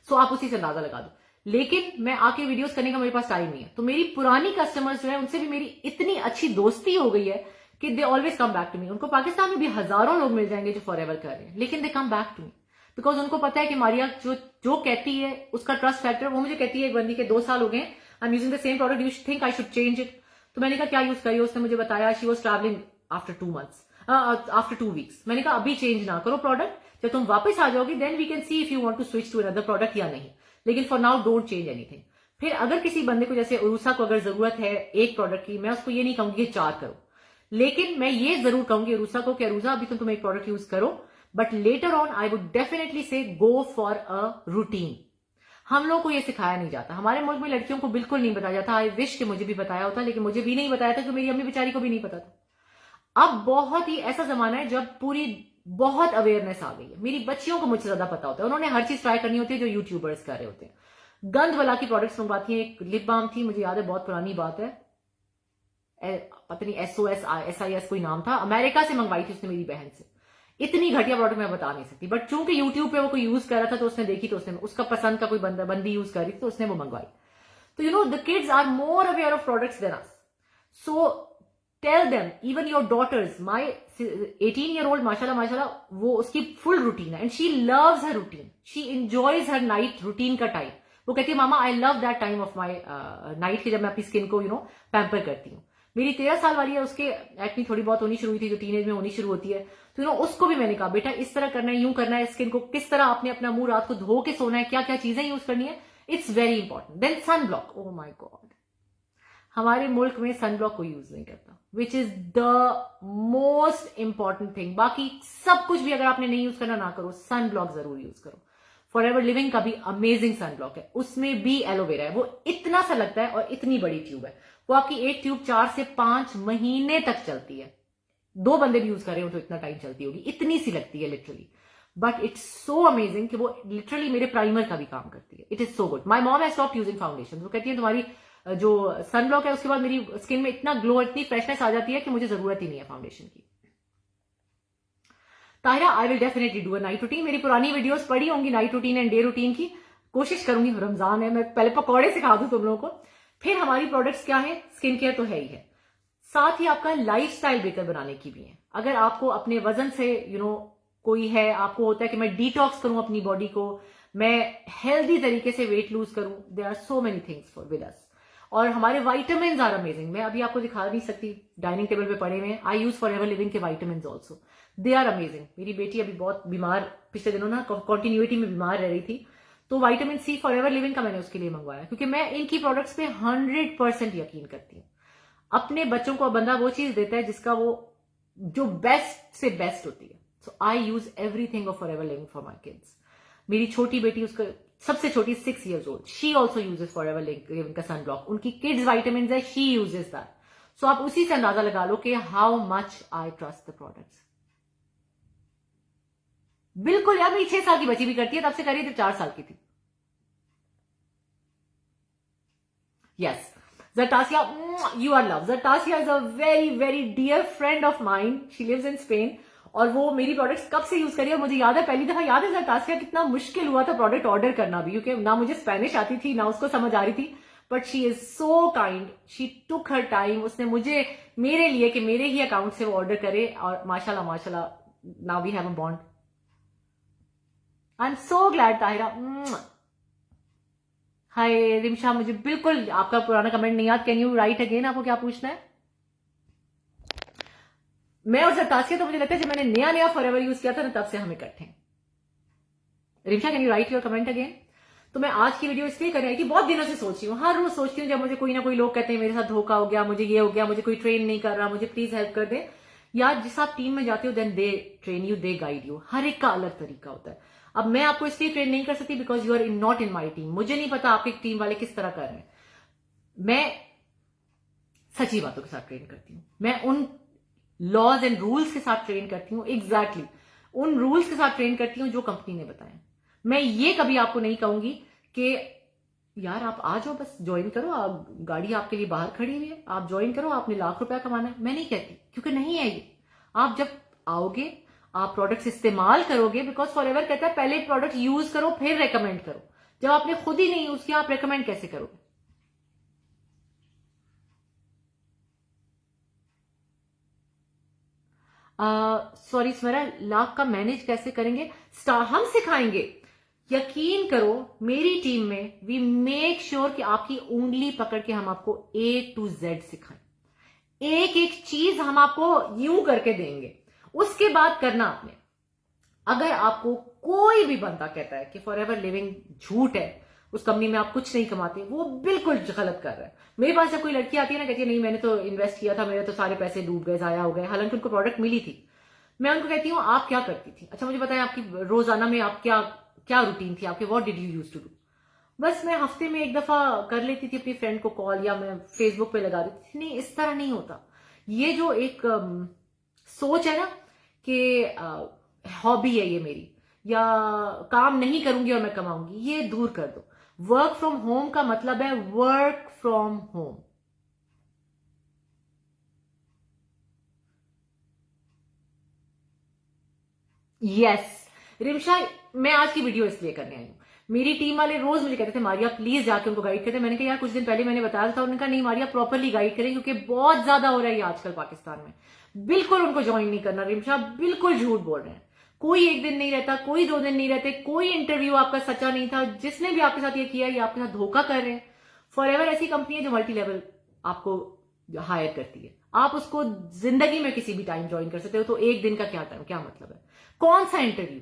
So आप उसी से अंदाजा लगा दो। लेकिन मैं आके वीडियोस करने का मेरे पास टाइम नहीं है। तो मेरी पुरानी कस्टमर्स जो है उनसे भी मेरी इतनी अच्छी दोस्ती हो गई है कि they always come back to me. उनको पाकिस्तान में भी हजारों लोग मिल जाएंगे जो फॉरएवर कर रहे हैं, लेकिन they come back to me because उनको पता है कि मारिया जो कहती है उसका ट्रस्ट फैक्टर। वो मुझे कहती है एक बंदी के 2 साल हो गए, I am using the same product, you think I should change it. तो मैंने कहा क्या यूज करिए। उसने मुझे बताया she was travelling after 2 months, after 2 weeks। मैंने कहा अभी चेंज ना करो प्रोडक्ट, जब तुम वापस आ जाओगी then we can see if you want to switch to another product या नहीं, लेकिन for now don't change anything. फिर अगर किसी बंदे को जैसे उरूसा को अगर जरूरत है एक प्रोडक्ट की, मैं उसको ये नहीं कहूंगी 4 करो, लेकिन मैं ये जरूर कहूंगी उरूसा को कि अरूसा अभी तुम एक प्रोडक्ट यूज करो, but later on I would definitely से गो फॉर अ रूटीन। हम लोगों को ये सिखाया नहीं जाता हमारे मुल्क में, लड़कियों को बिल्कुल नहीं बताया जाता। आई विश कि मुझे भी बताया होता, लेकिन मुझे भी नहीं बताया था, कि मेरी अम्मी बेचारी को भी नहीं पता था। अब बहुत ही ऐसा जमाना है जब पूरी बहुत अवेयरनेस आ गई है। मेरी बच्चियों को मुझसे ज्यादा पता होता है, उन्होंने हर चीज ट्राई करनी होती है जो यूट्यूबर्स कर रहे होते हैं। गंद वाला की प्रोडक्ट्स मंगवाती हैं। एक लिप बाम थी, मुझे याद है बहुत पुरानी बात है, पता नहीं SOS कोई नाम था, अमेरिका से मंगवाई थी उसने मेरी बहन से। इतनी घटिया प्रोडक्ट मैं बता नहीं सकती, बट चूंकि यूट्यूब पे वो कोई यूज कर रहा था तो उसने देखी, तो उसने उसका पसंद का कोई बंदी यूज कर रही थी तो उसने वो मंगवाई। तो the kids are more aware of products than us. So tell them, even your daughters, my 18-year-old माशाल्लाह वो उसकी फुल रूटीन है and she loves her routine, she enjoys her night routine का टाइम। वो कहती है मामा I love that time of my night की, जब मैं अपनी स्किन को पैम्पर करती हूँ। मेरी 13 साल वाली है, उसके एक्ने थोड़ी बहुत होनी शुरू हुई थी जो टीनेज में होनी शुरू होती है। तो उसको भी मैंने कहा बेटा इस तरह करना है, यूं करना है, स्किन को किस तरह आपने अपना मुंह रात को धो के सोना है, क्या क्या चीजें यूज करनी है, it's very important. Then sunblock, oh my god, हमारे मुल्क में सन ब्लॉक कोई यूज नहीं करता, which is the most important thing. बाकी सब कुछ भी अगर आपने नहीं यूज करना ना करो, सन ब्लॉक जरूर यूज करो। फॉरएवर लिविंग का भी अमेजिंग सन ब्लॉक है, उसमें भी एलोवेरा है। वो इतना सा लगता है और इतनी बड़ी ट्यूब है, वो आपकी एक ट्यूब 4 से 5 महीने तक चलती है। 2 बंदे भी यूज कर रहे हो तो इतना टाइम चलती होगी, इतनी सी लगती है literally, but it's so amazing कि वो लिटरली मेरे प्राइमर का भी काम करती है। It is so good. My mom has stopped using foundation. वो कहती है तुम्हारी जो सन ब्लॉक है उसके बाद मेरी स्किन में इतना ग्लो, इतनी फ्रेशनेस आ जाती है कि मुझे जरूरत ही नहीं है फाउंडेशन की। Tahira, I will definitely do a night routine. मेरी पुरानी वीडियोस पड़ी होंगी night routine and day routine की, कोशिश करूंगी। रमजान है, मैं पहले पकौड़े सिखा दूं तुम लोगों को। फिर हमारी प्रोडक्ट्स क्या है, स्किन केयर तो है ही है, साथ ही आपका लाइफस्टाइल बेहतर बनाने की भी है। अगर आपको अपने वजन से कोई है, आपको होता है कि मैं डिटॉक्स करूं अपनी बॉडी को, मैं हेल्दी तरीके से वेट लूज करूं, there are so many things for with us. और हमारे वाइटामिन आर अमेजिंग, मैं अभी आपको दिखा नहीं सकती, डाइनिंग टेबल पे पड़े हुए, I use Forever Living के vitamin also, they are amazing. मेरी बेटी अभी बहुत बीमार, पिछले दिनों ना कॉन्टिन्यूटी में बीमार रह रही थी, तो vitamin C Forever Living का मैंने उसके लिए मंगवाया, क्योंकि मैं इनकी प्रोडक्ट्स पे 100% यकीन करती हूँ। अपने बच्चों को बंदा वो चीज देता है जिसका वो जो बेस्ट से बेस्ट होती है। So I use everything of Forever Living for my kids. मेरी छोटी बेटी, उसका सबसे छोटी 6 years old, she also uses Forever Living का सन ब्लॉक, उनकी किड्स वाइटामिन है, शी यूजेस दैट। सो आप उसी से अंदाजा लगा लो कि how much I trust the products. बिल्कुल यार, मेरी 6 साल की बच्ची भी करती है, तब से करी जब 4 साल की थी। Yes, Zartasia, you are love. Zartasia is a very very dear friend of mine. She lives in Spain. और वो मेरी प्रोडक्ट्स कब से यूज करी, और मुझे याद है पहली दफा याद है Zartasia कितना मुश्किल हुआ था प्रोडक्ट ऑर्डर करना भी, क्योंकि ना मुझे स्पेनिश आती थी ना उसको समझ आ रही थी। But she is so kind, she took her time, उसने मुझे मेरे लिए कि मेरे ही अकाउंट से वो ऑर्डर करे, और माशाल्लाह माशाल्लाह now we have a bond. I am so glad Tahira. Hi Rimsha, मुझे बिल्कुल आपका पुराना कमेंट नहीं याद, कैन यू राइट अगेन, आपको क्या पूछना है? मैं और Zartasia तो मुझे लगता है जब मैंने नया नया फॉर एवर यूज किया था ना, तब से हम इकट्ठे हैं। Rimsha, can you right your comment again? तो मैं आज की वीडियो इसलिए कर रही थी, बहुत दिनों से सोच रही हूँ, हर रोज सोचती हूँ, जब मुझे कोई ना कोई लोग कहते हैं मेरे साथ धोखा हो गया, मुझे ये हो गया, मुझे कोई ट्रेन नहीं कर रहा, मुझे प्लीज हेल्प कर दे। यार जिस आप टीम में जाते हो, then they train you, they guide you, हर एक का अलग तरीका होता है। अब मैं आपको इसलिए ट्रेन नहीं कर सकती because you are not in my team, मुझे नहीं पता आपके टीम वाले किस तरह कर रहे हैं। मैं सच्ची बातों के साथ ट्रेन करती हूँ, मैं उन लॉज एंड रूल्स के साथ ट्रेन करती हूँ, एग्जैक्टली उन रूल्स के साथ ट्रेन करती हूँ जो कंपनी ने बताया। मैं ये कभी आपको नहीं कहूंगी कि यार आप आ जाओ, बस ज्वाइन करो, आप गाड़ी आपके लिए बाहर खड़ी हुई है, आप ज्वाइन करो, आपने ₹1,00,000 कमाना है। मैं नहीं कहती, क्योंकि नहीं है ये। आप जब आओगे, आप प्रोडक्ट्स इस्तेमाल करोगे, बिकॉज फॉरएवर कहता है पहले प्रोडक्ट यूज करो फिर रेकमेंड करो। जब आपने खुद ही नहीं यूज किया, आप रेकमेंड कैसे करोगे? सॉरी स्मरा, लाख का मैनेज कैसे करेंगे? हम सिखाएंगे, यकीन करो। मेरी टीम में वी मेक श्योर कि आपकी उंगली पकड़ के हम आपको A to Z सिखाएं, एक एक चीज हम आपको यूं करके देंगे, उसके बाद करना आपने। अगर आपको कोई भी बंदा कहता है कि फॉरएवर लिविंग झूठ है, उस कंपनी में आप कुछ नहीं कमाते, वो बिल्कुल गलत कर रहा है। मेरे पास जब कोई लड़की आती है ना, कहती है नहीं मैंने तो इन्वेस्ट किया था, मेरे तो सारे पैसे डूब गए, जाया हो गए, हालांकि उनको प्रोडक्ट मिली थी। मैं उनको कहती हूँ आप क्या करती थी, अच्छा मुझे बताएं, आपकी रोजाना में आप क्या क्या रूटीन थी आपके, what did you use to do? बस मैं हफ्ते में एक दफा कर लेती थी अपनी फ्रेंड को कॉल, या मैं फेसबुक पे लगा देती थी। नहीं, इस तरह नहीं होता। ये जो एक सोच है ना कि हॉबी है ये मेरी, या काम नहीं करूंगी और मैं कमाऊंगी, ये दूर कर दो। वर्क फ्रॉम होम का मतलब है work from home. Yes Rimsha, मैं आज की वीडियो इसलिए करने आई हूं। मेरी टीम वाले रोज मुझे कहते थे मारिया प्लीज जाके उनको गाइड करते। मैंने कहा यार कुछ दिन पहले मैंने बताया था, उन्होंने कहा नहीं मारिया प्रॉपरली गाइड करें, क्योंकि बहुत ज्यादा हो रहा है ये आजकल पाकिस्तान में। बिल्कुल उनको ज्वाइन नहीं करना रिमशा, बिल्कुल झूठ बोल रहे हैं। कोई एक दिन नहीं रहता, कोई 2 दिन नहीं रहते, कोई इंटरव्यू आपका सच्चा नहीं था। जिसने भी आपके साथ ये किया, ये आपके साथ धोखा कर रहे हैं। फॉरएवर ऐसी कंपनी है जो मल्टी लेवल आपको हायर करती है, आप उसको जिंदगी में किसी भी टाइम ज्वाइन कर सकते हो। तो एक दिन का क्या टाइम, क्या मतलब है? कौन सा इंटरव्यू,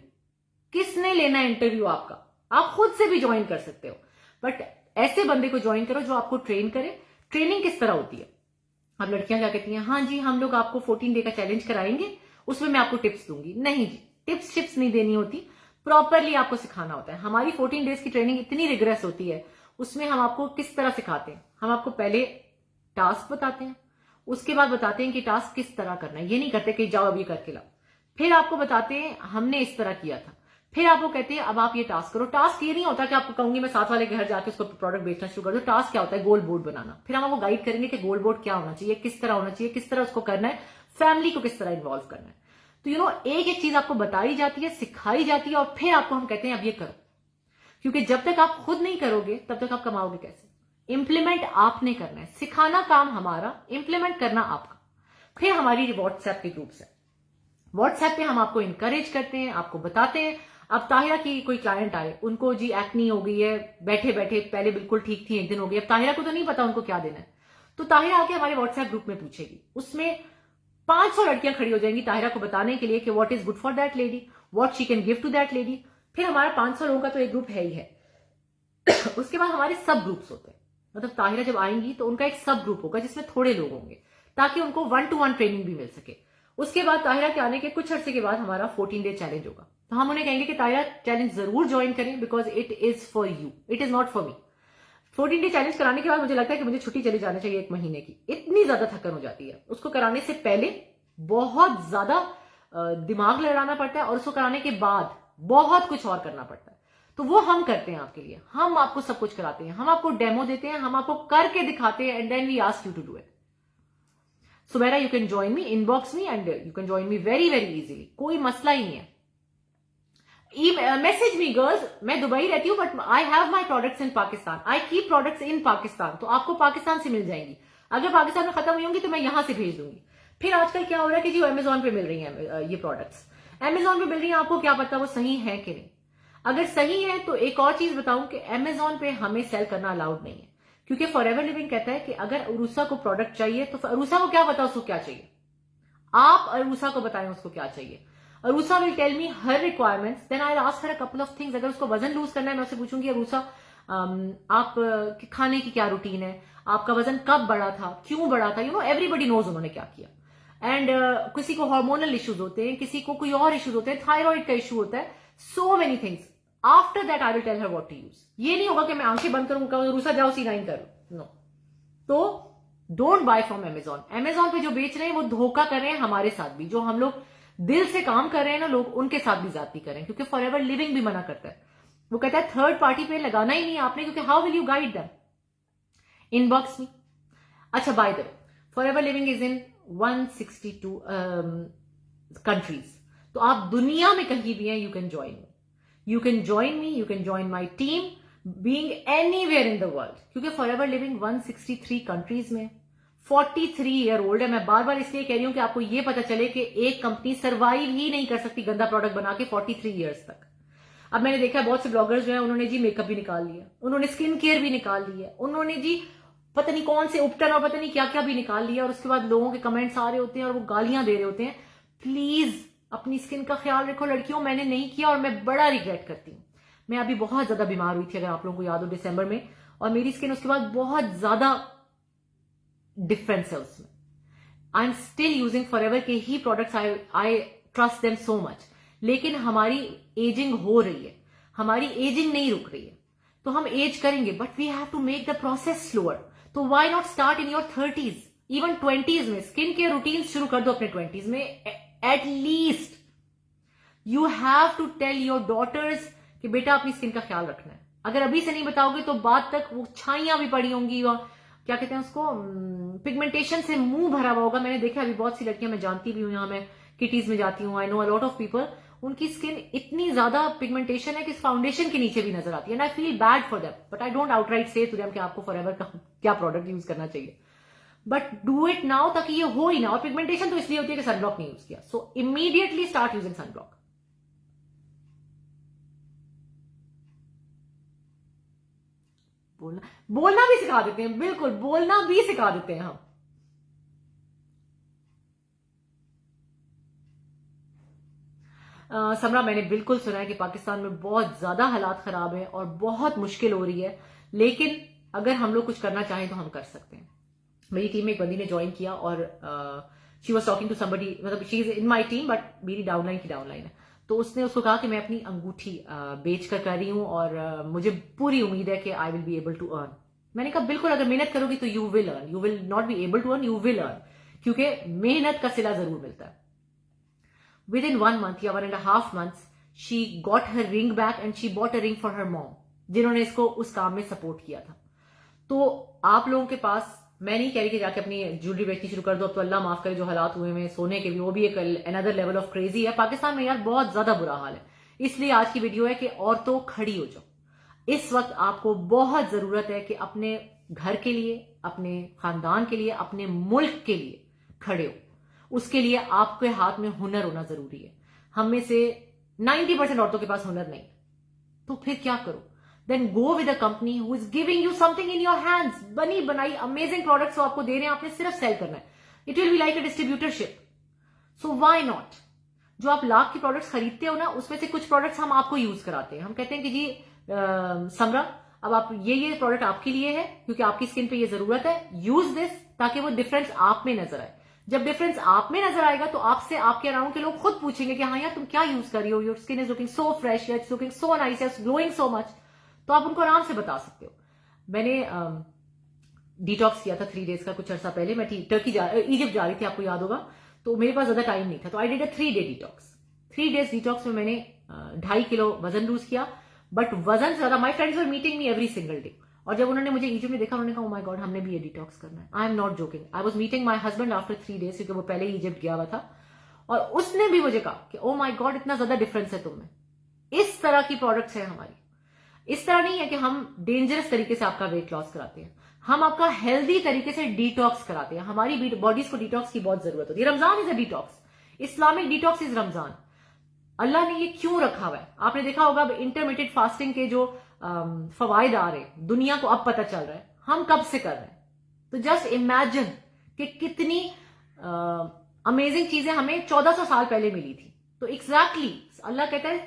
किसने लेना है इंटरव्यू आपका? आप खुद से भी ज्वाइन कर सकते हो, बट ऐसे बंदे को ज्वाइन करो जो आपको ट्रेन करे। ट्रेनिंग किस तरह होती है? अब लड़कियां क्या कहती हैं, हाँ जी हम लोग आपको 14 डे का चैलेंज कराएंगे, उसमें मैं आपको टिप्स दूंगी। नहीं जी, टिप्स नहीं देनी होती, प्रॉपरली आपको सिखाना होता है। हमारी 14 डेज की ट्रेनिंग इतनी रिग्रेस होती है, उसमें हम आपको किस तरह सिखाते हैं। हम आपको पहले टास्क बताते हैं, उसके बाद बताते हैं कि टास्क किस तरह करना है। ये नहीं करते कि जाओ अब ये करके लाओ। फिर आपको बताते हैं हमने इस तरह किया था, फिर आपको कहते हैं अब आप ये टास्क करो। टास्क ये नहीं होता कि आपको कहूंगी मैं साथ वाले के घर जाके उसको प्रोडक्ट बेचना शुरू कर दो। टास्क क्या होता है? गोल बोर्ड बनाना। फिर हम आपको गाइड करेंगे कि गोल बोर्ड क्या होना चाहिए, किस तरह होना चाहिए, किस तरह उसको करना है, फैमिली को किस तरह इन्वॉल्व करना है। तो एक एक चीज आपको बताई जाती है, सिखाई जाती है, और फिर आपको हम कहते हैं अब ये करो। क्योंकि जब तक आप खुद नहीं करोगे तब तक आप कमाओगे कैसे? इंप्लीमेंट आपने करना है, सिखाना काम हमारा, इंप्लीमेंट करना आपका। फिर हमारी व्हाट्सएप के ग्रुप्स है, व्हाट्सएप पे हम आपको इंकरेज करते हैं, आपको बताते हैं। अब ताहिरा की कोई क्लाइंट आए, उनको जी एक्नी हो गई है, बैठे बैठे पहले बिल्कुल ठीक थी, एक दिन हो गई, अब ताहिरा को तो नहीं पता उनको क्या देना है, तो ताहिरा आके हमारे व्हाट्सएप ग्रुप में पूछेगी। उसमें 500 लड़कियां खड़ी हो जाएंगी ताहिरा को बताने के लिए कि what is good for that lady, what she can give to that lady. फिर हमारा 500 लोगों का तो एक ग्रुप है ही है। उसके बाद हमारे सब ग्रुप्स होते हैं, मतलब ताहिरा जब आएंगी तो उनका एक सब ग्रुप होगा जिसमें थोड़े लोग होंगे, ताकि उनको 1-to-1 ट्रेनिंग भी मिल सके। उसके बाद ताहिरा के आने के कुछ अरसे के बाद हमारा 14 डे चैलेंज होगा। तो हम उन्हें कहेंगे कि ताहिरा चैलेंज जरूर ज्वाइन करें, because it is for you, it is not for me. 14 day challenge कराने के बाद मुझे लगता है कि मुझे छुट्टी चली जानी चाहिए 1 महीने की, इतनी ज्यादा थकन हो जाती है। उसको कराने से पहले बहुत ज्यादा दिमाग लड़ाना पड़ता है, और उसको कराने के बाद बहुत कुछ और करना पड़ता है। तो वो हम करते हैं आपके लिए, हम आपको सब कुछ कराते हैं, हम आपको डेमो देते हैं, हम आपको करके दिखाते हैं, and then we ask you to do it. Sumera, you can join me, inbox me and you can join me very very easily, कोई मसला ही नहीं है। मैसेज मी गर्ल्स, मैं दुबई रहती हूँ but I have my products in Pakistan, I keep products in Pakistan, तो आपको पाकिस्तान से मिल जाएंगी। अगर पाकिस्तान में खत्म हुई होंगी तो मैं यहां से भेज दूंगी। फिर आजकल क्या हो रहा है कि जो अमेजोन पे मिल रही है ये प्रोडक्ट्स, अमेजोन पे मिल रही है, आपको क्या पता वो सही है कि नहीं। अगर सही है तो एक और चीज बताऊं कि अमेजोन पे हमें सेल करना अलाउड नहीं है, क्योंकि फॉरएवर लिविंग कहता है कि अगर अरूसा को प्रोडक्ट चाहिए तो अरूसा को क्या पता उसको क्या चाहिए, आप अरूसा को बताएं उसको क्या चाहिए। Arusa will tell me her requirements, then I ask her a couple of things. अगर उसको वजन लूज करना है, मैं उससे पूछूंगी अरूसा आप खाने की क्या रूटीन है, आपका वजन कब बढ़ा था, क्यों बढ़ा था, यू नो एवरीबडी नोज उन्होंने क्या किया। एंड किसी को हार्मोनल इश्यूज होते हैं, किसी को कोई और इश्यूज होते हैं, थायराइड का इशू होता है, so many things. After that I will tell her what to use. ये नहीं होगा कि मैं आंखें बंद करूंगा रूसा जाओ C9 करो, नो। तो don't buy from Amazon. Amazon पे जो बेच रहे हैं वो धोखा कर रहे हैं हमारे साथ भी, जो हम लोग दिल से काम कर रहे हैं ना लोग, उनके साथ भी जाती करें, क्योंकि फॉरएवर लिविंग भी मना करता है। वो कहता है थर्ड पार्टी पे लगाना ही नहीं आपने, क्योंकि how will you guide them. Inbox में। अच्छा, by the way, forever living is in 162 countries, तो आप दुनिया में कहीं भी हैं, you can join me, you can join me, you can join my team, being anywhere in the world, क्योंकि फॉरएवर लिविंग 163 कंट्रीज में 43 ईयर ओल्ड है। मैं बार बार इसलिए कह रही हूं कि आपको यह पता चले कि एक कंपनी सर्वाइव ही नहीं कर सकती गंदा प्रोडक्ट बना के 43 ईयर्स तक। अब मैंने देखा बहुत से ब्लॉगर्स जो है उन्होंने जी मेकअप भी निकाल लिया, उन्होंने स्किन केयर भी निकाल लिया, उन्होंने जी पता नहीं कौन से उपटन और पता नहीं क्या क्या भी निकाल लिया, और उसके बाद लोगों के कमेंट्स आ रहे होते हैं और वो गालियां दे रहे होते हैं। प्लीज अपनी स्किन का ख्याल रखो लड़कियों, मैंने नहीं किया और मैं बड़ा रिग्रेट करती हूँ। मैं अभी बहुत ज्यादा बीमार हुई थी, अगर आप लोगों को याद हो, दिसंबर में, और मेरी स्किन उसके बाद बहुत ज्यादा डिफरेंस है उसमें। I am still using Forever के ही products, I trust them so much. लेकिन हमारी एजिंग हो रही है, हमारी एजिंग नहीं रुक रही है, तो हम एज करेंगे, but we have to make the process slower. तो why not start in your 30s, even 20s में स्किन केयर रूटीन शुरू कर दो अपने 20s में at least. You have to tell your daughters कि बेटा अपनी स्किन का ख्याल रखना है। अगर अभी से नहीं बताओगे तो बाद तक वो छाइयां भी पड़ी होंगी, क्या कहते हैं उसको, पिगमेंटेशन से मुंह भरा हुआ होगा। मैंने देखा अभी बहुत सी लड़कियां, मैं जानती भी हूं, यहां मैं किटीज में जाती हूँ, I know a lot of people, उनकी स्किन इतनी ज्यादा पिगमेंटेशन है कि फाउंडेशन के नीचे भी नजर आती है। And I feel bad for them, but I don't outright से टू देम कि आपको फॉरएवर का क्या प्रोडक्ट यूज करना चाहिए, बट डू इट नाउ ताकि ये हो ही ना। और पिगमेंटेशन तो इसलिए होती है कि सनब्लॉक नहीं यूज किया, सो इमीडिएटली स्टार्ट यूजिंग सनब्लॉक। बोलना भी सिखा देते हैं, बिल्कुल बोलना भी सिखा देते हैं हम। समरा, मैंने बिल्कुल सुना है कि पाकिस्तान में बहुत ज्यादा हालात खराब है और बहुत मुश्किल हो रही है, लेकिन अगर हम लोग कुछ करना चाहें तो हम कर सकते हैं। मेरी टीम में एक बंदी ने ज्वाइन किया और she was talking to somebody, मतलब she is in my team but मेरी डाउनलाइन की डाउनलाइन है। तो उसने उसको कहा कि मैं अपनी अंगूठी बेच कर रही हूं और मुझे पूरी उम्मीद है कि I will be able to earn. मैंने कहा बिल्कुल, अगर मेहनत करोगी तो you will earn, you will not be able to earn, you will earn, क्योंकि मेहनत का सिला जरूर मिलता है। Within 1 month या 1.5 months, she got her ring back and she bought a ring for her mom, जिन्होंने इसको उस काम में सपोर्ट किया था। तो आप लोगों के पास, मैं नहीं कह रही कि जाके अपनी ज्वेलरी बेचनी शुरू कर दो, अब तो अल्लाह माफ करे जो हालात हुए हैं सोने के भी, वो भी एक अनदर लेवल ऑफ क्रेजी है पाकिस्तान में यार, बहुत ज्यादा बुरा हाल है। इसलिए आज की वीडियो है कि औरतों खड़ी हो जाओ। इस वक्त आपको बहुत जरूरत है कि अपने घर के लिए, अपने खानदान के लिए, अपने मुल्क के लिए खड़े हो। उसके लिए आपके हाथ में हुनर होना जरूरी है। हम में से 90% औरतों के पास हुनर नहीं, तो फिर क्या करो? Then go with a company who is giving you something in your hands. बनी बनाई अमेजिंग प्रोडक्ट्स वो आपको दे रहे हैं, आपने सिर्फ सेल करना है। It will be like a distributorship. So why not? जो आप लाख की प्रोडक्ट्स खरीदते हो ना, उसमें से कुछ प्रोडक्ट्स हम आपको यूज कराते हैं। हम कहते हैं कि जी समरा, अब आप ये प्रोडक्ट आपके लिए है क्योंकि आपकी स्किन पे ये जरूरत है, यूज दिस, ताकि वो डिफरेंस आप में नजर आए। जब डिफरेंस आप में नजर आएगा तो आपसे आपके अराउंड के लोग खुद पूछेंगे कि हाँ यार तुम क्या यूज कर रही हो, your skin is looking so fresh, it's looking so nice, it's glowing so much. तो आप उनको आराम से बता सकते हो। मैंने डिटॉक्स किया था 3 डेज का कुछ अर्सा पहले। मैं इजिप्ट जा रही थी, आपको याद होगा, तो मेरे पास ज्यादा टाइम नहीं था, तो I did a 3 day detox. 3 days detox में मैंने 2.5 किलो वजन लूज किया। बट वजन से ज्यादा my friends were meeting me every single day. और जब उन्होंने मुझे इजिप्ट में देखा, उन्होंने कहा, ओ माय गॉड, हमने भी ये डिटॉक्स करना है। I am not joking. I was meeting my husband after 3 days, क्योंकि वो पहले ही इजिप्ट गया हुआ था, और उसने भी मुझे कहा कि ओ माय गॉड, इतना ज्यादा डिफरेंस है तुम में। इस तरह की प्रोडक्ट्स है हमारी। इस तरह नहीं है कि हम डेंजरस तरीके से आपका वेट लॉस कराते हैं, हम आपका हेल्दी तरीके से डिटॉक्स कराते हैं। हमारी बॉडीज को डिटॉक्स की बहुत जरूरत होती है। Ramzan is a detox, Islamic detox is Ramzan. Allah ने ये क्यों रखा हुआ है? आपने देखा होगा अब इंटरमीडिएट फास्टिंग के जो फवायद आ रहे हैं, दुनिया को अब पता चल रहा है, हम कब से कर रहे हैं। तो जस्ट इमेजिन कि कितनी अमेजिंग चीजें हमें 1400 साल पहले मिली थी। तो एग्जैक्टली अल्लाह कहता है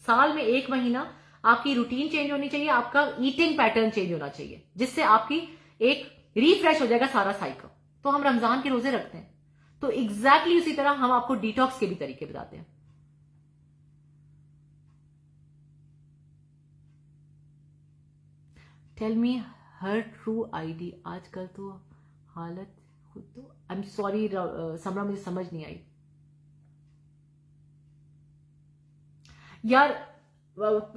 साल में 1 महीना आपकी रूटीन चेंज होनी चाहिए, आपका ईटिंग पैटर्न चेंज होना चाहिए, जिससे आपकी एक रिफ्रेश हो जाएगा सारा साइकिल। तो हम रमजान के रोजे रखते हैं, तो एग्जैक्टली उसी तरह हम आपको डिटॉक्स के भी तरीके बताते हैं। टेल मी हर ट्रू आईडी। आजकल तो हालत खुद तो, आई एम सॉरी समरा, मुझे समझ नहीं आई यार।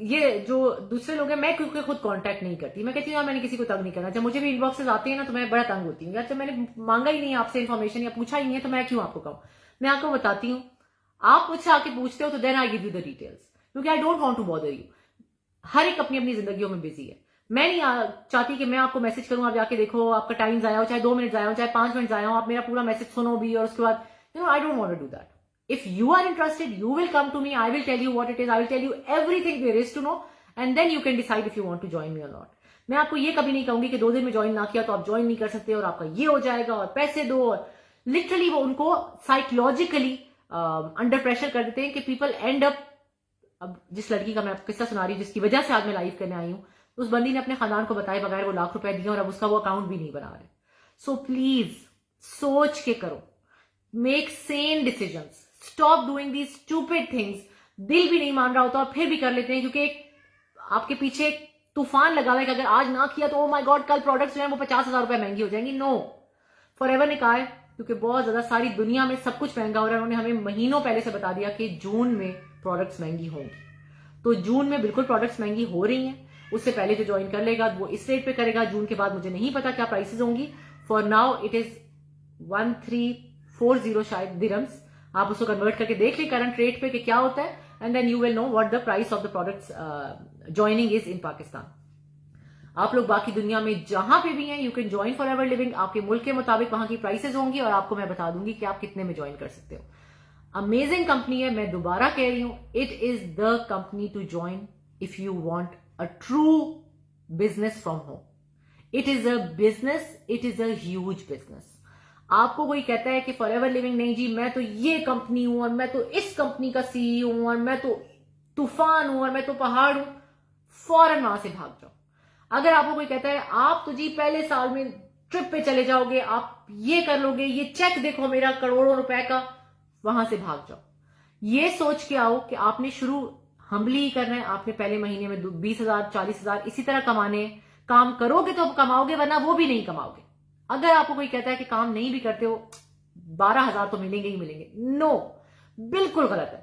ये जो दूसरे लोग हैं, मैं क्योंकि खुद कांटेक्ट नहीं करती, मैं कहती हूँ यार मैंने किसी को तंग नहीं करना। जब मुझे भी इनबॉक्सेस आते हैं ना, तो मैं बड़ा तंग होती हूँ यार। जब मैंने मांगा ही नहीं आपसे इन्फॉर्मेशन या पूछा ही नहीं है, तो मैं क्यों आपको कहूँ? मैं आपको बताती हूँ, आप मुझसे आके पूछते हो तो then I give you the details, क्योंकि I don't want to bother you. हर एक अपनी अपनी जिंदगियों में बिजी है। मैं नहीं चाहती कि मैं आपको मैसेज करूं, आप जाके देखो, आपका टाइम जाया हो, चाहे 2 मिनट जाया हो, चाहे 5 मिनट जाया हो, आप मेरा पूरा मैसेज सुनो भी, और उसके बाद I don't want to do that. If you are interested, you will come to me. I will tell you what it is. I will tell you everything there is to know, and then you can decide if you want to join me or not. मैं आपको ये कभी नहीं कहूंगी कि 2 दिन में ज्वाइन ना किया तो आप ज्वाइन नहीं कर सकते, और आपका ये हो जाएगा, और पैसे दो, और लिटरली वो उनको साइकोलॉजिकली अंडर प्रेशर कर देते हैं कि पीपल एंड अप। अब जिस लड़की का मैं आपको किस्सा सुना रही हूँ, जिसकी वजह से आज मैं लाइव करने आई हूँ, उस बंदी ने अपने खानदान को बताए बगैर वो लाख रुपए दिए, और अब उसका वो अकाउंट भी नहीं बना रहे। सो प्लीज सोच के करो, make Sen decisions, stop doing these stupid things. दिल भी नहीं मान रहा होता और फिर भी कर लेते हैं, क्योंकि आपके पीछे एक तूफान लगा हुआ है कि अगर आज ना किया तो ओ माय गॉड, कल प्रोडक्ट्स जो है वो 50,000 रुपए महंगी हो जाएंगी। नो, फॉरएवर ने कहा है, क्योंकि बहुत ज्यादा सारी दुनिया में सब कुछ महंगा हो रहा है। उन्होंने हमें महीनों पहले से बता दिया कि जून में प्रोडक्ट्स महंगी होंगी, तो जून में बिल्कुल प्रोडक्ट्स महंगी हो रही हैं। उससे पहले जो ज्वाइन कर लेगा वो इस रेट पे करेगा। जून के बाद मुझे नहीं पता क्या प्राइसेस होंगी। फॉर नाउ इट इज 1340 शायद दिरम्स। आप उसको कन्वर्ट करके देख लें करंट रेट पे कि क्या होता है, and then you will know what the price of the products joining is in Pakistan. आप लोग बाकी दुनिया में जहां पे भी हैं, you can join Forever Living. आपके मुल्क के मुताबिक वहां की प्राइसेस होंगी, और आपको मैं बता दूंगी कि आप कितने में ज्वाइन कर सकते हो। अमेजिंग कंपनी है, मैं दोबारा कह रही हूं, it is the company to join if you want a true business from home. It is a business, it is a huge business. आपको कोई कहता है कि फॉरएवर लिविंग नहीं जी, मैं तो ये कंपनी हूं, और मैं तो इस कंपनी का सीईओ हूं, और मैं तो तूफान हूं, और मैं तो पहाड़ हूं, फौरन वहां से भाग जाओ। अगर आपको कोई कहता है आप तो जी पहले साल में ट्रिप पे चले जाओगे, आप ये कर लोगे, ये चेक देखो मेरा करोड़ों रुपए का, वहां से भाग जाओ। ये सोच के आओ कि आपने शुरू हम्बली ही करना है। आपने पहले महीने में 20,000 40,000 इसी तरह कमाने। काम करोगे तो कमाओगे, वरना वो भी नहीं कमाओगे। अगर आपको कोई कहता है कि काम नहीं भी करते हो 12,000 तो मिलेंगे ही मिलेंगे, नो, बिल्कुल गलत है।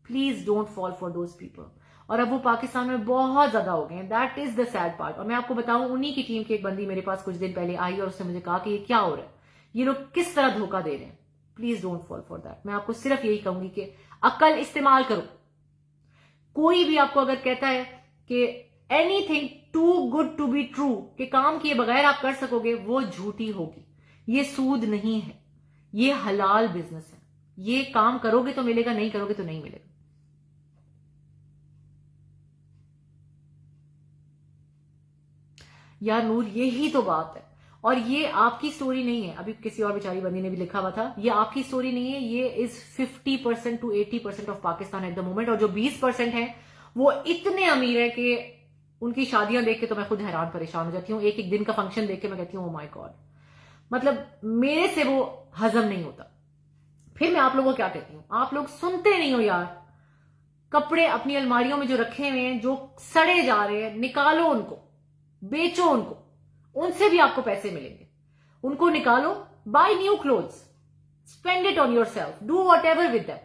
Please don't fall for those people. और अब वो पाकिस्तान में बहुत ज्यादा हो गए हैं, that is the sad part. और मैं आपको बताऊं, उन्हीं की टीम की एक बंदी मेरे पास कुछ दिन पहले आई और उसने मुझे कहा कि ये क्या हो रहा है, ये लोग किस तरह धोखा दे रहे हैं। Please don't fall for that. मैं आपको सिर्फ यही कहूंगी कि अक्ल इस्तेमाल करो। कोई भी आपको अगर कहता है कि anything too good to be true, कि काम किए बगैर आप कर सकोगे, वो झूठी होगी। ये सूद नहीं है, ये हलाल बिजनेस है, ये काम करोगे तो मिलेगा, नहीं करोगे तो नहीं मिलेगा। यार नूर, यही तो बात है। और ये आपकी स्टोरी नहीं है, अभी किसी और बेचारी बंदी ने भी लिखा हुआ था, ये आपकी स्टोरी नहीं है, ये is 50% to 80% of Pakistan at the moment. और जो 20% है वो इतने अमीर है कि उनकी शादियां देख के तो मैं खुद हैरान परेशान हो जाती हूँ। एक एक दिन का फंक्शन देख के मैं कहती हूँ ओ माय गॉड, मतलब मेरे से वो हजम नहीं होता। फिर मैं आप लोगों को क्या कहती हूँ, आप लोग सुनते नहीं हो यार। कपड़े अपनी अलमारियों में जो रखे हुए हैं, जो सड़े जा रहे हैं, निकालो उनको, बेचो उनको, उनसे भी आपको पैसे मिलेंगे। उनको निकालो, buy new clothes, spend it on yourself, do whatever with that.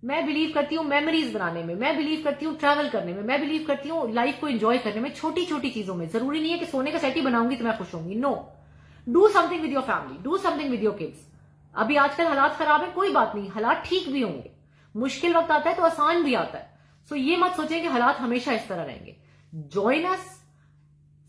मैं बिलीव करती हूँ मेमोरीज बनाने में, मैं बिलीव करती हूँ ट्रैवल करने में, मैं बिलीव करती हूँ लाइफ को एंजॉय करने में, छोटी छोटी चीजों में। जरूरी नहीं है कि सोने का सेट ही बनाऊंगी तो मैं खुश होंगी। No, do something with your family, do something with your kids. अभी आजकल हालात खराब है, कोई बात नहीं, हालात ठीक भी होंगे। मुश्किल वक्त आता है तो आसान भी आता है। सो ये मत सोचें कि हालात हमेशा इस तरह रहेंगे। Join us,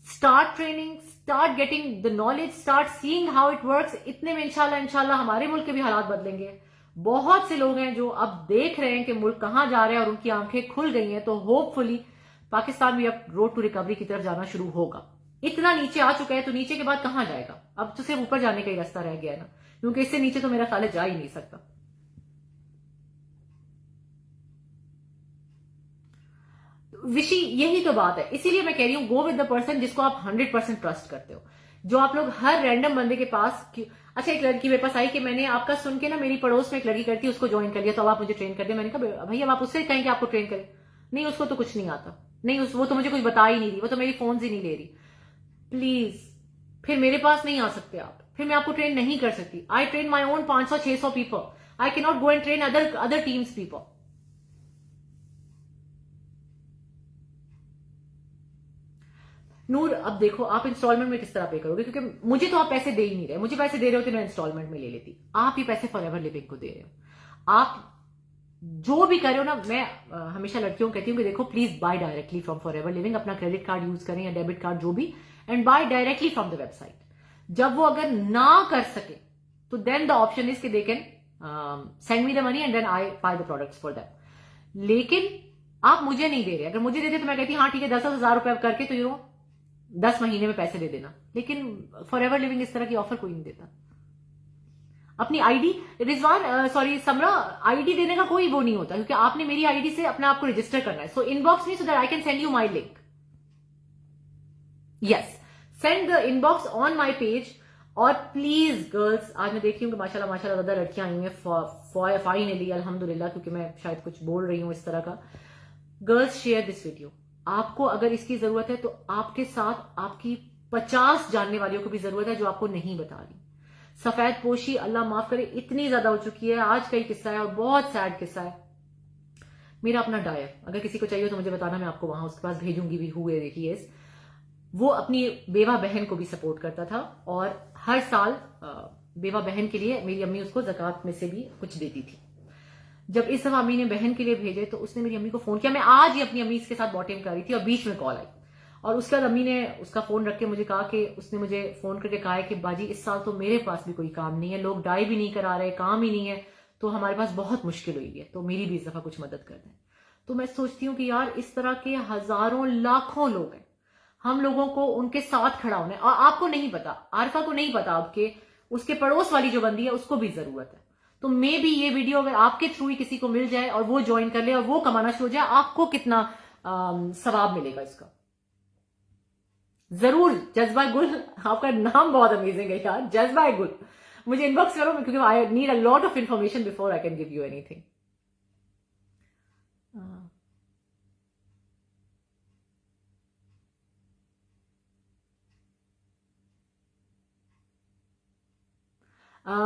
start training, start getting the knowledge, start seeing how it works. इतने में इंशाल्लाह हमारे मुल्क के भी हालात बदलेंगे। बहुत से लोग हैं जो अब देख रहे हैं कि मुल्क कहां जा रहा है और उनकी आंखें खुल गई हैं, तो होपफुली पाकिस्तान भी अब रोड टू रिकवरी की तरफ जाना शुरू होगा। इतना नीचे आ चुका है तो नीचे के बाद कहां जाएगा, अब तो सिर्फ ऊपर जाने का ही रास्ता रह गया है ना, क्योंकि इससे नीचे तो मेरा ख्याल है जा ही नहीं सकता। विशी, यही तो बात है, इसीलिए मैं कह रही हूं गो विद द पर्सन जिसको आप 100% ट्रस्ट करते हो। जो आप लोग हर रैंडम बंदे के पास अच्छा, एक लड़की मेरे पास आई कि मैंने आपका सुन के ना, मेरी पड़ोस में एक लड़की करती है, उसको ज्वाइन कर लिया, तो अब आप मुझे ट्रेन कर दिया। मैंने कहा भैया आप उससे कहें कि आपको ट्रेन करें। नहीं, उसको तो कुछ नहीं आता, नहीं वो तो मुझे कुछ बता ही नहीं रही, वो तो मेरी फोन ही नहीं ले रही। प्लीज, फिर मेरे पास नहीं आ सकते आप, फिर मैं आपको ट्रेन नहीं कर सकती। I train my own 500-600 people, I can not go and train other teams people. Noor, अब देखो आप इंस्टॉलमेंट में किस तरह पे करोगे, क्योंकि मुझे तो आप पैसे दे ही नहीं रहे। मुझे पैसे दे रहे होते मैं इंस्टॉलमेंट में ले लेती। आप ही पैसे फॉरएवर लिविंग को दे रहे हो। आप जो भी कर रहे हो ना, मैं हमेशा लड़कियों को कहती हूँ कि देखो please buy directly from Forever Living. अपना क्रेडिट कार्ड यूज करें या डेबिट कार्ड, जो भी, and buy directly from the website. जब वो अगर ना कर सके तो देन द ऑप्शन इज कि they can send me the money and then I buy the products for them. लेकिन आप मुझे नहीं दे रहे। अगर मुझे देते तो मैं कहती हाँ ठीक है, 10,000 रुपए करके तो 10 महीने में पैसे दे देना। लेकिन फॉरएवर लिविंग इस तरह की ऑफर कोई नहीं देता। अपनी आईडी, रिजवान सॉरी समरा, आईडी देने का कोई वो नहीं होता, क्योंकि आपने मेरी आईडी से अपने आप को रजिस्टर करना है। So inbox me so that I can send you my link. Yes, send the inbox on my page. और प्लीज गर्ल्स, आज मैं देख रही हूँ कि माशाल्लाह माशाल्लाह ज्यादा लड़कियां आई हैं फाइनली, अल्हम्दुलिल्लाह, क्योंकि मैं शायद कुछ बोल रही हूँ इस तरह का। Girls, share this video. आपको अगर इसकी जरूरत है तो आपके साथ आपकी 50 जानने वालियों को भी जरूरत है जो आपको नहीं बता रही। सफेद पोशी अल्लाह माफ करे इतनी ज्यादा हो चुकी है। आज का ही किस्सा है और बहुत सैड किस्सा है। मेरा अपना डायर, अगर किसी को चाहिए तो मुझे बताना, मैं आपको वहां उसके पास भेजूंगी भी। हुए देखिए, वो अपनी बेवा बहन को भी सपोर्ट करता था और हर साल बेवा बहन के लिए मेरी अम्मी उसको ज़कात में से भी कुछ देती थी। जब इस दफा अम्मी ने बहन के लिए भेजे तो उसने मेरी अम्मी को फोन किया। मैं आज ही अपनी अम्मी के साथ बॉटिंग कर रही थी और बीच में कॉल आई, और उसके बाद अम्मी ने उसका फोन रख के मुझे कहा कि उसने मुझे फोन करके कहा है कि बाजी इस साल तो मेरे पास भी कोई काम नहीं है, लोग डाई भी नहीं करा रहे, काम ही नहीं है, तो हमारे पास बहुत मुश्किल हुई है, तो मेरी भी इस दफा कुछ मदद कर दें। तो मैं सोचती हूँ कि यार इस तरह के हजारों लाखों लोग हैं, हम लोगों को उनके साथ खड़ा होना है। और आपको नहीं पता, आरफा को नहीं पता आपके, उसके पड़ोस वाली जो बंदी है उसको भी जरूरत है। तो मे भी ये वीडियो अगर आपके थ्रू ही किसी को मिल जाए और वो ज्वाइन कर ले और वो कमाना शुरू हो जाए, आपको कितना सवाब मिलेगा इसका। जरूर जज्बा गुल, आपका नाम बहुत अमेजिंग है यार, जज्बा गुल। मुझे इनबॉक्स करो क्योंकि I need a lot of information before I can give you anything.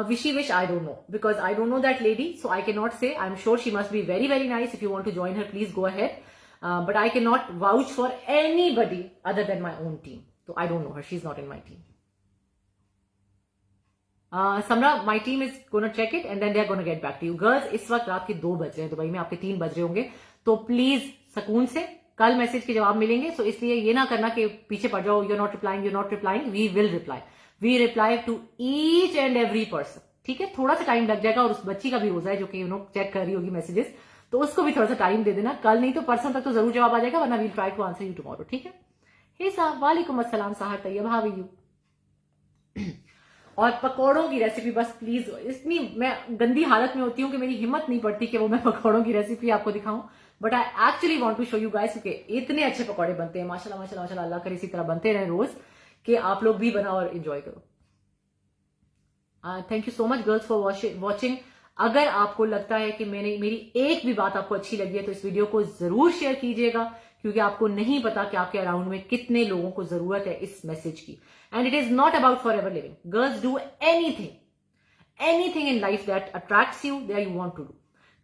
Vishy Wish, I don't know, because I don't know that lady, so I cannot say. I'm sure she must be very, very nice. If you want to join her, please go ahead. But I cannot vouch for anybody other than my own team. So I don't know her. She's not in my team. Samra, my team is going to check it and then they are going to get back to you. Girls, इस वक्त रात के 2 बज रहे हैं दुबई में, आपके 3 बज रहे होंगे, तो प्लीज सकून से कल मैसेज के जवाब मिलेंगे। सो इसलिए ये ना करना कि पीछे पड़ जाओ, you're not replying, we will reply. We reply to each and every person, ठीक है, थोड़ा सा टाइम लग जाएगा, और उस बच्ची का भी रोजा है जो कि चेक कर रही होगी मैसेजेस, तो उसको भी थोड़ा सा टाइम दे देना, कल नहीं तो परसों तक तो जरूर जवाब आ जाएगा, वरना we'll try to answer you tomorrow, ठीक है। हे साहब, वालेकुम अस्सलाम साहब तैयब, हाउ आर यू। और पकौड़ों की रेसिपी बस प्लीज, इतनी मैं गंदी हालत में होती हूँ कि मेरी हिम्मत नहीं पड़ती कि वो मैं पकौड़ों की रेसिपी आपको दिखाऊं, but I actually want to show you guys, क्योंकि इतने अच्छे पकौड़े बनते हैं, माशाल्लाह माशाल्लाह माशाल्लाह, अल्लाह करे इसी तरह बनते रहे रोज, कि आप लोग भी बनाओ और एंजॉय करो। Thank you so much girls for watching. अगर आपको लगता है कि मेरी एक भी बात आपको अच्छी लगी है तो इस वीडियो को जरूर शेयर कीजिएगा, क्योंकि आपको नहीं पता कि आपके अराउंड में कितने लोगों को जरूरत है इस मैसेज की। And it is not about Forever Living, girls do anything in life that attracts you, that you want to do.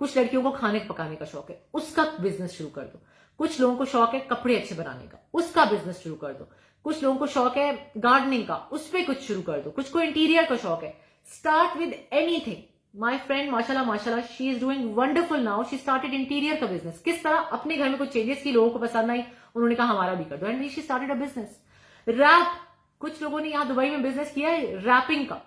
कुछ लड़कियों को खाने पकाने का शौक है, उसका बिजनेस शुरू कर दो। कुछ लोगों को शौक है कपड़े अच्छे बनाने का, उसका बिजनेस शुरू कर दो। कुछ लोगों को शौक है गार्डनिंग का, उस पर कुछ शुरू कर दो। कुछ को इंटीरियर का शौक है, start with anything. My friend माशाल्लाह माशाल्लाह, she is doing wonderful now, she started interior का बिजनेस। किस तरह अपने घर में कुछ चेंजेस की, लोगों को पसंद आई, उन्होंने कहा हमारा भी कर दो, and she started a business. रैप, कुछ लोगों ने यहां दुबई में बिजनेस किया है रैपिंग का,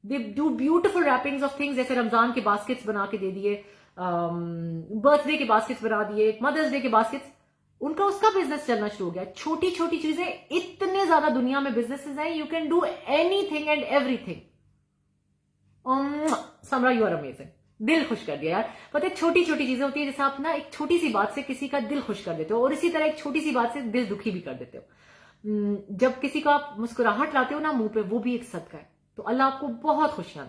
they do beautiful wrappings of things, जैसे रमजान के बास्केट्स बना के दे दिए, बर्थडे के बास्केट्स बना दिए, मदर्स डे के बास्केट्स, उनका उसका बिजनेस चलना शुरू हो गया। छोटी छोटी चीजें, इतने ज्यादा दुनिया में बिजनेसेस हैं, you can do anything and everything. Samra, you are amazing, दिल खुश कर दिया यार। पता है छोटी छोटी चीजें होती है, जैसे आप ना एक छोटी सी बात से किसी का दिल खुश कर देते हो, और इसी तरह एक छोटी सी बात से दिल दुखी भी कर देते हो। जब किसी को आप मुस्कुराहट लाते हो ना मुंह पे, वो भी एक सदका है। तो अल्लाह आपको बहुत खुशियां,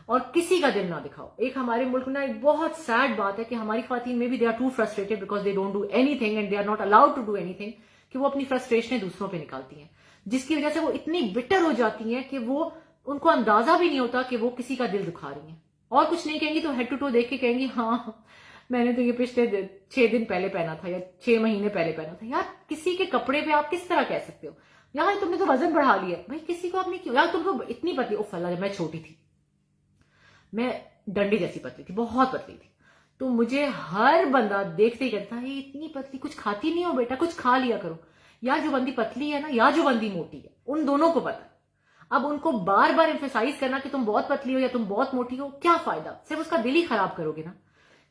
और किसी का दिल ना दिखाओ। एक हमारे मुल्क में ना एक बहुत सैड बात है कि हमारी ख्वातीन में भी they are too frustrated because they don't do anything and they are not allowed to do anything, कि वो अपनी फ्रस्ट्रेशन दूसरों पे निकालती हैं, जिसकी वजह से वो इतनी बिटर हो जाती हैं कि वो, उनको अंदाजा भी नहीं होता कि वो किसी का दिल दुखा रही हैं। और कुछ नहीं कहेंगी तो हेड टू टो देख के कहेंगी, हाँ मैंने तो ये पिछले 6 दिन पहले पहना था, या 6 महीने पहले पहना था। यार किसी के कपड़े पे आप किस तरह कह सकते हो, यार तुमने तो वजन बढ़ा लिया भाई, किसी को आपने क्यों, यार तुम तो इतनी पतली, उफ अल्लाह, मैं छोटी थी, मैं डंडे जैसी पतली थी, बहुत पतली थी, तो मुझे हर बंदा देखते ही कहता है इतनी पतली, कुछ खाती नहीं हो बेटा, कुछ खा लिया करो। या जो बंदी पतली है ना, या जो बंदी मोटी है, उन दोनों को पता है। अब उनको बार बार एम्फेसाइज करना कि तुम बहुत पतली हो या तुम बहुत मोटी हो, क्या फायदा, सिर्फ उसका दिल ही खराब करोगे ना।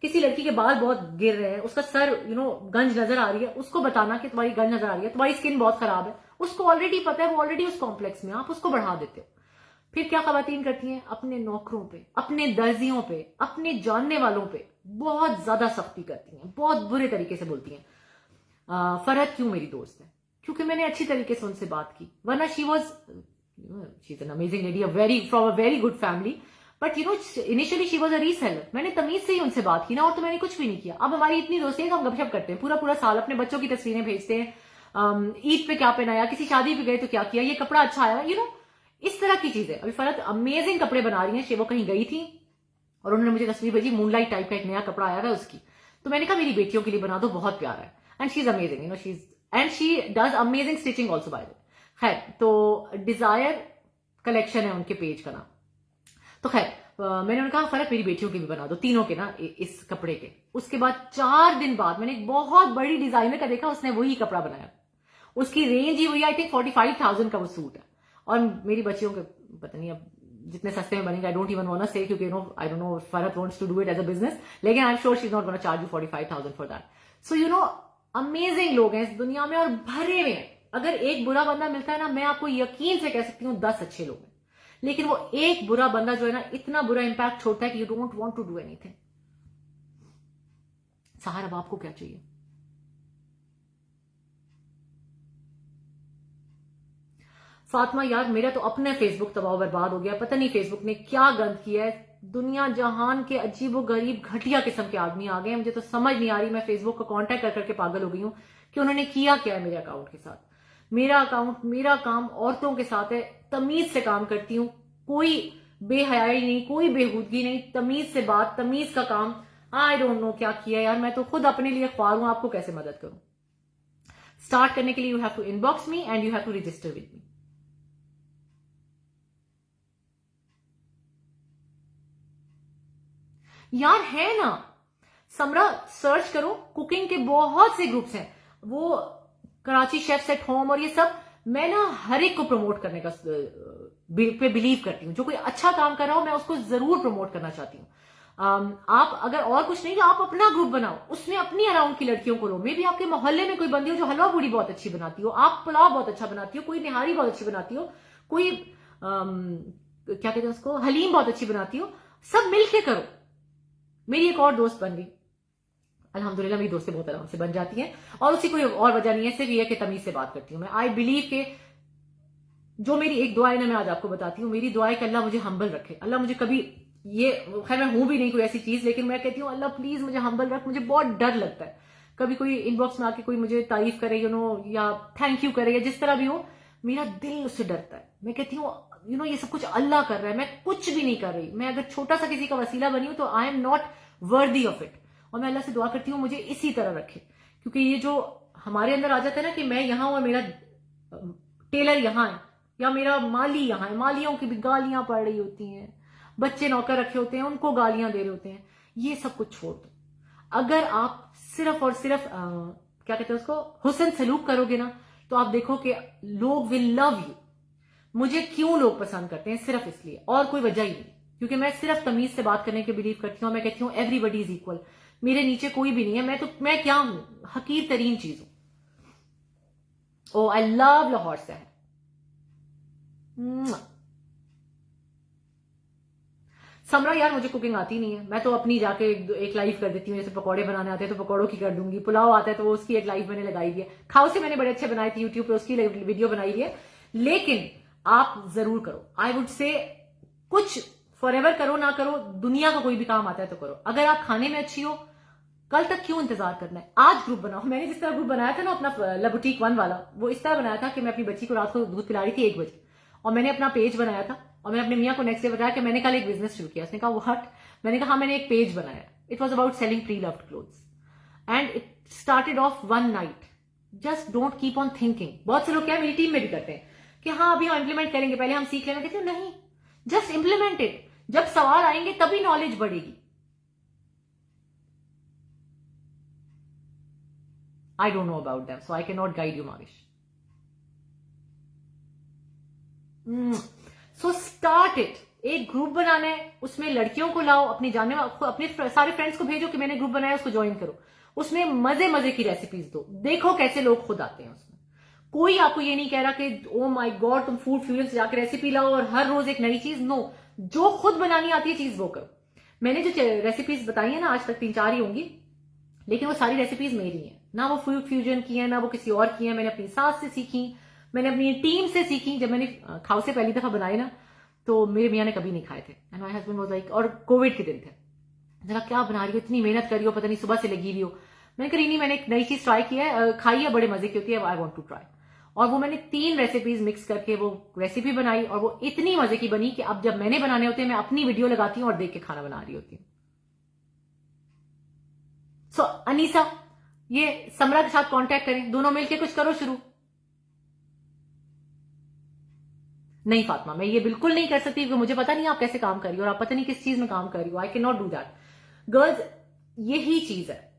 किसी लड़की के बाल बहुत गिर रहे हैं, उसका सर गंज नजर आ रही है, उसको बताना कि तुम्हारी गंज नजर आ रही है, तुम्हारी स्किन बहुत खराब है, उसको ऑलरेडी पता है, वो ऑलरेडी उस कॉम्प्लेक्स में, आप उसको बढ़ा देते हो। फिर क्या खवातीन करती हैं, अपने नौकरों पे, अपने दर्जियों पे, अपने जानने वालों पे बहुत ज्यादा सख्ती करती हैं, बहुत बुरे तरीके से बोलती हैं। फरहत क्यों मेरी दोस्त है, क्योंकि मैंने अच्छी तरीके से उनसे बात की, वरना she is an amazing lady, from a very good family, but initially she was a reseller. मैंने तमीज से ही उनसे बात की ना, और तो मैंने कुछ भी नहीं किया। अब हमारी इतनी दोस्ती है कि हम गपशप करते हैं पूरा पूरा साल, अपने बच्चों की तस्वीरें भेजते हैं, ईद पे क्या पहनाया, किसी शादी पे गए तो क्या किया, ये कपड़ा अच्छा आया, इस तरह की चीजें। अभी फरहत अमेजिंग कपड़े बना रही है, वो कहीं गई थी और उन्होंने मुझे तस्वीर भेजी, मूनलाइट टाइप का एक नया कपड़ा आया था उसकी, तो मैंने कहा मेरी बेटियों के लिए बना दो, बहुत प्यारा है। And she is amazing, she does amazing stitching also by the way. खैर, तो डिजायर कलेक्शन है उनके पेज का नाम। तो खैर, मैंने उन्हें कहा फरहत मेरी बेटियों के भी बना दो, तीनों के ना इस कपड़े के। उसके बाद 4 दिन बाद मैंने एक बहुत बड़ी डिजाइनर का देखा, उसने वही कपड़ा बनाया, उसकी रेंज ही हुई आई थिंक 45,000 का वो सूट है। और मेरी बच्चियों के पता नहीं अब जितने सस्ते में बनेगा, I don't even want to say, क्योंकि I don't know Farhat wants to do it as a business, लेकिन I am sure she is not gonna charge you 45,000 for that. So amazing लोग हैं इस दुनिया में, और भरे हुए हैं। अगर एक बुरा बंदा मिलता है ना, मैं आपको यकीन से कह सकती हूँ 10 अच्छे लोग हैं, लेकिन वो एक बुरा बंदा जो है ना, इतना बुरा इंपैक्ट छोड़ता है कि you don't want to do anything. Sahara, अब आपको क्या चाहिए? फातिमा, यार मेरा तो अपने फेसबुक तबाह बर्बाद हो गया, पता नहीं फेसबुक ने क्या गंद किया है। दुनिया जहान के अजीबो गरीब घटिया किस्म के आदमी आ गए, मुझे तो समझ नहीं आ रही। मैं फेसबुक को कांटेक्ट कर करके पागल हो गई हूं कि उन्होंने किया क्या है मेरे अकाउंट के साथ। मेरा अकाउंट, मेरा काम औरतों के साथ है, तमीज से काम करती हूँ, कोई बेहयाई नहीं, कोई बेहूदगी नहीं, तमीज से बात, तमीज का काम। आई डोंट नो क्या किया यार, मैं तो खुद अपने लिए ख्वार हूं, आपको कैसे मदद करूं? स्टार्ट करने के लिए you have to inbox me and you have to register with me. यार है ना, समरा सर्च करो, कुकिंग के बहुत से ग्रुप्स हैं, वो कराची शेफ्स एट होम और ये सब। मैं ना हर एक को प्रमोट करने का पे बिलीव करती हूँ। जो कोई अच्छा काम कर रहा हो मैं उसको जरूर प्रमोट करना चाहती हूँ। आप अगर और कुछ नहीं तो आप अपना ग्रुप बनाओ, उसमें अपनी अराउंड की लड़कियों को लो। मे बी आपके मोहल्ले में कोई बंदी हो जो हलवा पूड़ी बहुत अच्छी बनाती हो, आप पुलाव बहुत अच्छा बनाती हो, कोई निहारी बहुत अच्छी बनाती हो, कोई क्या कहते हैं उसको, हलीम बहुत अच्छी बनाती हो, सब मिलके करो। मेरी एक और दोस्त बन गई, अल्हम्दुलिल्लाह मेरी दोस्तें बहुत आराम से बन जाती हैं, और उसी कोई और वजह नहीं है, सिर्फ ये कि तमीज से बात करती हूँ मैं। आई बिलीव के जो मेरी एक दुआ है ना, मैं आज आपको बताती हूँ, मेरी दुआ है कि अल्लाह मुझे हम्बल रखे। अल्लाह मुझे कभी, ये खैर मैं हूं भी नहीं कोई ऐसी चीज, लेकिन मैं कहती हूँ अल्लाह प्लीज मुझे हम्बल रख। मुझे बहुत डर लगता है कभी कोई इनबॉक्स में आके कोई मुझे तारीफ करे, या थैंक यू करे, या जिस तरह भी हो, मेरा दिल उससे डरता है। मैं कहती हूँ ये सब कुछ अल्लाह कर रहा है, मैं कुछ भी नहीं कर रही। मैं अगर छोटा सा किसी का वसीला बनी हूं तो I am not worthy of it. और मैं अल्लाह से दुआ करती हूँ मुझे इसी तरह रखे, क्योंकि ये जो हमारे अंदर आ जाता है ना कि मैं यहां हूं और मेरा टेलर यहां है, या मेरा माली यहां है, मालियों की भी गालियां पड़ रही होती हैं, बच्चे नौकर रखे होते हैं उनको गालियां दे रहे होते हैं, ये सब कुछ छोड़ दो। अगर आप सिर्फ और सिर्फ क्या कहते हैं उसको, हुस्न सलूक करोगे ना, तो आप देखो कि लोग विल लव यू। मुझे क्यों लोग पसंद करते हैं, सिर्फ इसलिए, और कोई वजह ही नहीं, क्योंकि मैं सिर्फ तमीज से बात करने के बिलीव करती हूँ। मैं कहती हूँ एवरीबडी इज इक्वल, मेरे नीचे कोई भी नहीं है। मैं क्या हूं, हकीर तरीन चीज हूं। ओ आई लव लाहौर से है। समरा यार मुझे कुकिंग आती नहीं है, मैं तो अपनी जाके एक लाइव कर देती हूँ। जैसे पकौड़े बनाने आते हैं तो पकौड़ों की कर दूंगी, पुलाव आता है तो वो उसकी एक लाइव मैंने लगाई हुई है, खाओ से मैंने बड़े अच्छे बनाए थे यूट्यूब पे, उसकी वीडियो बनाई हुई है। लेकिन आप जरूर करो, आई वुड से कुछ फॉर एवर करो ना करो, दुनिया का कोई भी काम आता है तो करो। अगर आप खाने में अच्छी हो, कल तक क्यों इंतजार करना है, आज ग्रुप बनाओ। मैंने जिस तरह ग्रुप बनाया था ना अपना लबुटीक 1 वाला, वो इस तरह बनाया था कि मैं अपनी बच्ची को रात को दूध पिला रही थी 1 बजे, और मैंने अपना पेज बनाया था, और मैंने अपने मियाँ को नेक्स्ट डे बताया कि मैंने कल एक बिजनेस शुरू किया। उसने कहा व्हाट, मैंने कहा हाँ मैंने एक पेज बनाया, it was about selling pre loved clothes, and it started off one night. Just don't keep on thinking. बहुत से लोग क्या मेरी टीम में भी करते हैं कि हाँ अभी हम इंप्लीमेंट करेंगे, पहले हम सीख लेंगे। कहती हूँ नहीं, जस्ट इंप्लीमेंट इट, जब सवाल आएंगे तभी नॉलेज बढ़ेगी। I don't know about them, so I cannot guide you, Magish. So start it. एक ग्रुप बनाना है, उसमें लड़कियों को लाओ, अपनी जानने अपने सारे फ्रेंड्स को भेजो कि मैंने ग्रुप बनाया, उसको ज्वाइन करो। उसमें मजे मजे की रेसिपीज दो, देखो कैसे लोग खुद आते हैं उसमें। कोई आपको ये नहीं कह रहा कि ओ माय गॉड तुम फूड फ्यूजन से जाकर रेसिपी लाओ और हर रोज एक नई चीज। नो, जो खुद बनानी आती है चीज वो करो। मैंने जो रेसिपीज बताई है ना, आज तक 3-4 ही होंगी, लेकिन वो सारी रेसिपीज मेरी हैं ना, वो फूड फ्यूजन की है ना वो किसी और की है। मैंने अपनी सास से सीखी, मैंने अपनी टीम से सीखी। जब मैंने खाओ से पहली दफा बनाए ना, तो मेरे मियाँ ने कभी नहीं खाए थे, and my husband was like, और कोविड के दिन थे, जरा क्या बना रही हो, इतनी मेहनत कर रही हो, पता नहीं सुबह से लगी हुई हो। मैंने कहा नहीं, मैंने एक नई चीज ट्राई किया है, खाई है, बड़े मजे की होती है, आई वॉन्ट टू ट्राई। और वो मैंने 3 रेसिपीज मिक्स करके वो रेसिपी बनाई, और वो इतनी मजे की बनी कि अब जब मैंने बनाने होते हैं मैं अपनी वीडियो लगाती हूँ और देख के खाना बना रही होती हूँ। सो अनीसा, ये समरा के साथ कांटेक्ट करें, दोनों मिलके कुछ करो शुरू। नहीं फातिमा, मैं ये बिल्कुल नहीं कर सकती, क्योंकि मुझे पता नहीं आप कैसे काम कर रही हो, और आप पता नहीं किस चीज में काम कर रही हो। I can not do that. Girls, यही चीज है,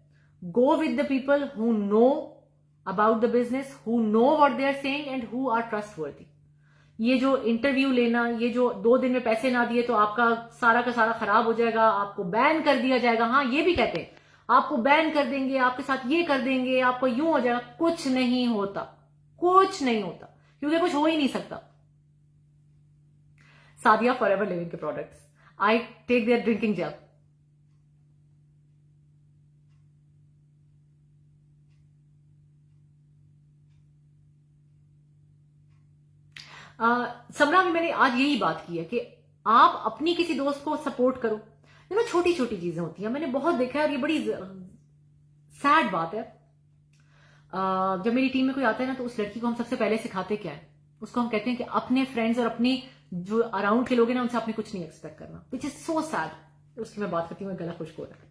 go with the people who know about the business, who know what they are saying and who are trustworthy. ये जो इंटरव्यू लेना, ये जो 2 दिन में पैसे ना दिए तो आपका सारा का सारा खराब हो जाएगा, आपको बैन कर दिया जाएगा, हाँ ये भी कहते हैं आपको बैन कर देंगे, आपके साथ ये कर देंगे, आपको यूं हो जाएगा, कुछ नहीं होता, कुछ नहीं होता, क्योंकि कुछ हो ही नहीं सकता। सादिया फॉरएवर लिविंग के products, I take their drinking gel. Samra में मैंने आज यही बात की है कि आप अपनी किसी दोस्त को सपोर्ट करो। छोटी छोटी चीजें होती हैं, मैंने बहुत देखा है, और ये बड़ी सैड बात है। जब मेरी टीम में कोई आता है ना, तो उस लड़की को हम सबसे पहले सिखाते क्या है, उसको हम कहते हैं कि अपने फ्रेंड्स और अपनी जो अराउंड के लोग हैं ना, उनसे आपने कुछ नहीं एक्सपेक्ट करना, विच इज सो सैड। उसकी मैं बात करती हूँ, गला खुश्क हो रहा है,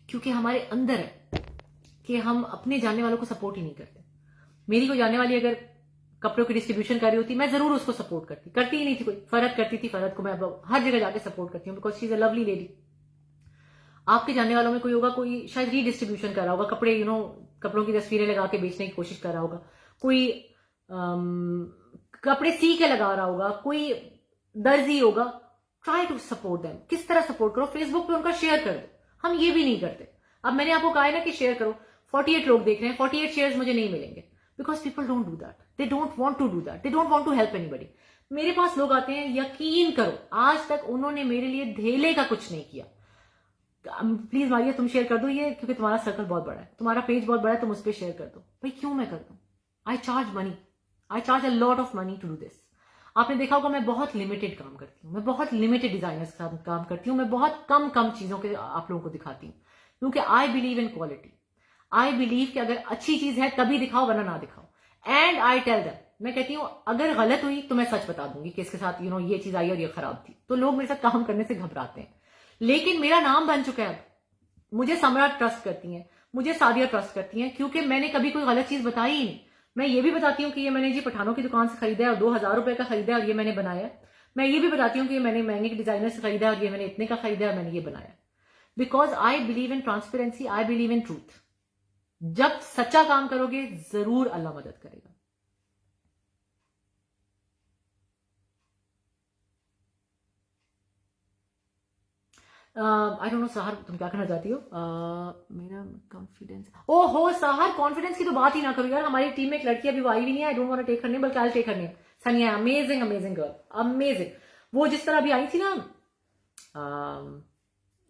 क्योंकि हमारे अंदर है कि हम अपने जानने वालों को सपोर्ट ही नहीं करते। मेरी कोई जानने वाली अगर कपड़ों की डिस्ट्रीब्यूशन कर रही होती, मैं जरूर उसको सपोर्ट करती ही नहीं थी। कोई फर्क करती थी, फर्क को मैं हर जगह जाके सपोर्ट करती हूँ, because she is a lovely lady. आपके जानने वालों में कोई होगा, कोई शायद रीडिस्ट्रीब्यूशन कर रहा होगा कपड़े, कपड़ों की तस्वीरें लगा के बेचने की कोशिश कर रहा होगा, कोई कपड़े सी के लगा रहा होगा, कोई दर्जी होगा, ट्राई टू सपोर्ट देम। किस तरह सपोर्ट करो? फेसबुक पे उनका शेयर कर दो। हम ये भी नहीं करते। अब मैंने आपको कहा है ना कि शेयर करो, 48 लोग देख रहे हैं, 48 शेयर्स मुझे नहीं मिलेंगे, because people don't do that, they don't want to do that, they don't want to help anybody. मेरे पास लोग आते हैं, यकीन करो आज तक उन्होंने मेरे लिए धेले का कुछ नहीं किया। प्लीज मारिया तुम शेयर कर दो ये, क्योंकि तुम्हारा सर्कल बहुत बड़ा है, तुम्हारा पेज बहुत बड़ा है, तुम उस पर शेयर कर दो। भाई क्यों मैं करता हूं? I charge money, I charge a lot of money to do this. आपने देखा होगा मैं बहुत लिमिटेड काम करती हूँ, मैं बहुत लिमिटेड डिजाइनर्स के साथ काम करती हूँ, मैं बहुत कम कम चीजों के आप लोगों को दिखाती हूँ, क्योंकि I believe in quality. I believe कि अगर अच्छी चीज है तभी दिखाओ, वरना ना दिखाओ। एंड आई टेल दैम, मैं कहती हूँ अगर गलत हुई तो मैं सच बता दूंगी कि इसके साथ ये चीज आई और ये खराब थी, तो लोग मेरे साथ काम करने से घबराते हैं। लेकिन मेरा नाम बन चुका है, मुझे सम्राट ट्रस्ट करती हैं, मुझे सादिया ट्रस्ट करती हैं, क्योंकि मैंने कभी कोई गलत चीज बताई ही नहीं। मैं ये भी बताती हूँ कि ये मैंने जी पठानों की दुकान से खरीदा है और 2000 रुपए का खरीदा है और ये मैंने बनाया। मैं ये भी बताती हूँ कि मैंने महंगे डिजाइनर से खरीदा है और ये मैंने इतने का खरीदा है और मैंने ये बनाया। Because I believe in transparency, I believe in truth. जब सच्चा काम करोगे जरूर अल्लाह मदद करेगा। आई डोंट नो सहर तुम क्या करना चाहती हो? मेरा कॉन्फिडेंस, ओ हो सहर, कॉन्फिडेंस की तो बात ही ना करो यार। हमारी टीम में एक लड़की अभी वो आई भी नहीं है, I don't want to take her name, बल्कि I take her name. Sania, amazing amazing girl, amazing. वो जिस तरह अभी आई थी ना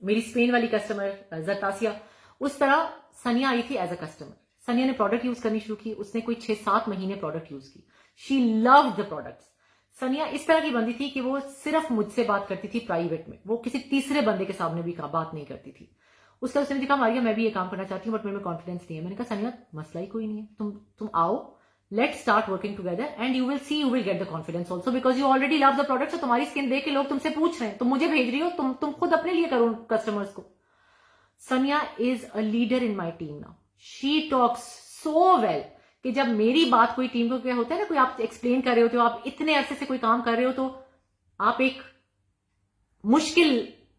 मेरी स्पेन वाली कस्टमर जतासिया, उस तरह सनिया आई थी एज अ कस्टमर। सनिया ने प्रोडक्ट यूज करनी शुरू की, उसने कोई 6-7 महीने प्रोडक्ट यूज की। She love the products. सनिया इस तरह की बंदी थी कि वो सिर्फ मुझसे बात करती थी प्राइवेट में, वो किसी तीसरे बंदे के सामने भी बात नहीं करती थी। उसका उसने मुझे कहा मारिया मैं भी ये काम करना चाहती हूँ बट मेरे में कॉन्फिडेंस नहीं है। मैंने कहा सनिया मसला ही कोई नहीं है, तुम आओ, let start working together and you will C, you will get the confidence also, because you already love the product. तुम्हारी स्किन देख के लोग तुमसे पूछ रहे हैं, तुम मुझे भेज रही हो, तुम खुद अपने लिए करो कस्टमर्स को। सनिया is a leader in my team now. She talks so well कि जब मेरी बात कोई टीम को क्या होता है ना, कोई आप एक्सप्लेन कर रहे होते हो, आप इतने अरसे से कोई काम कर रहे हो, तो आप एक मुश्किल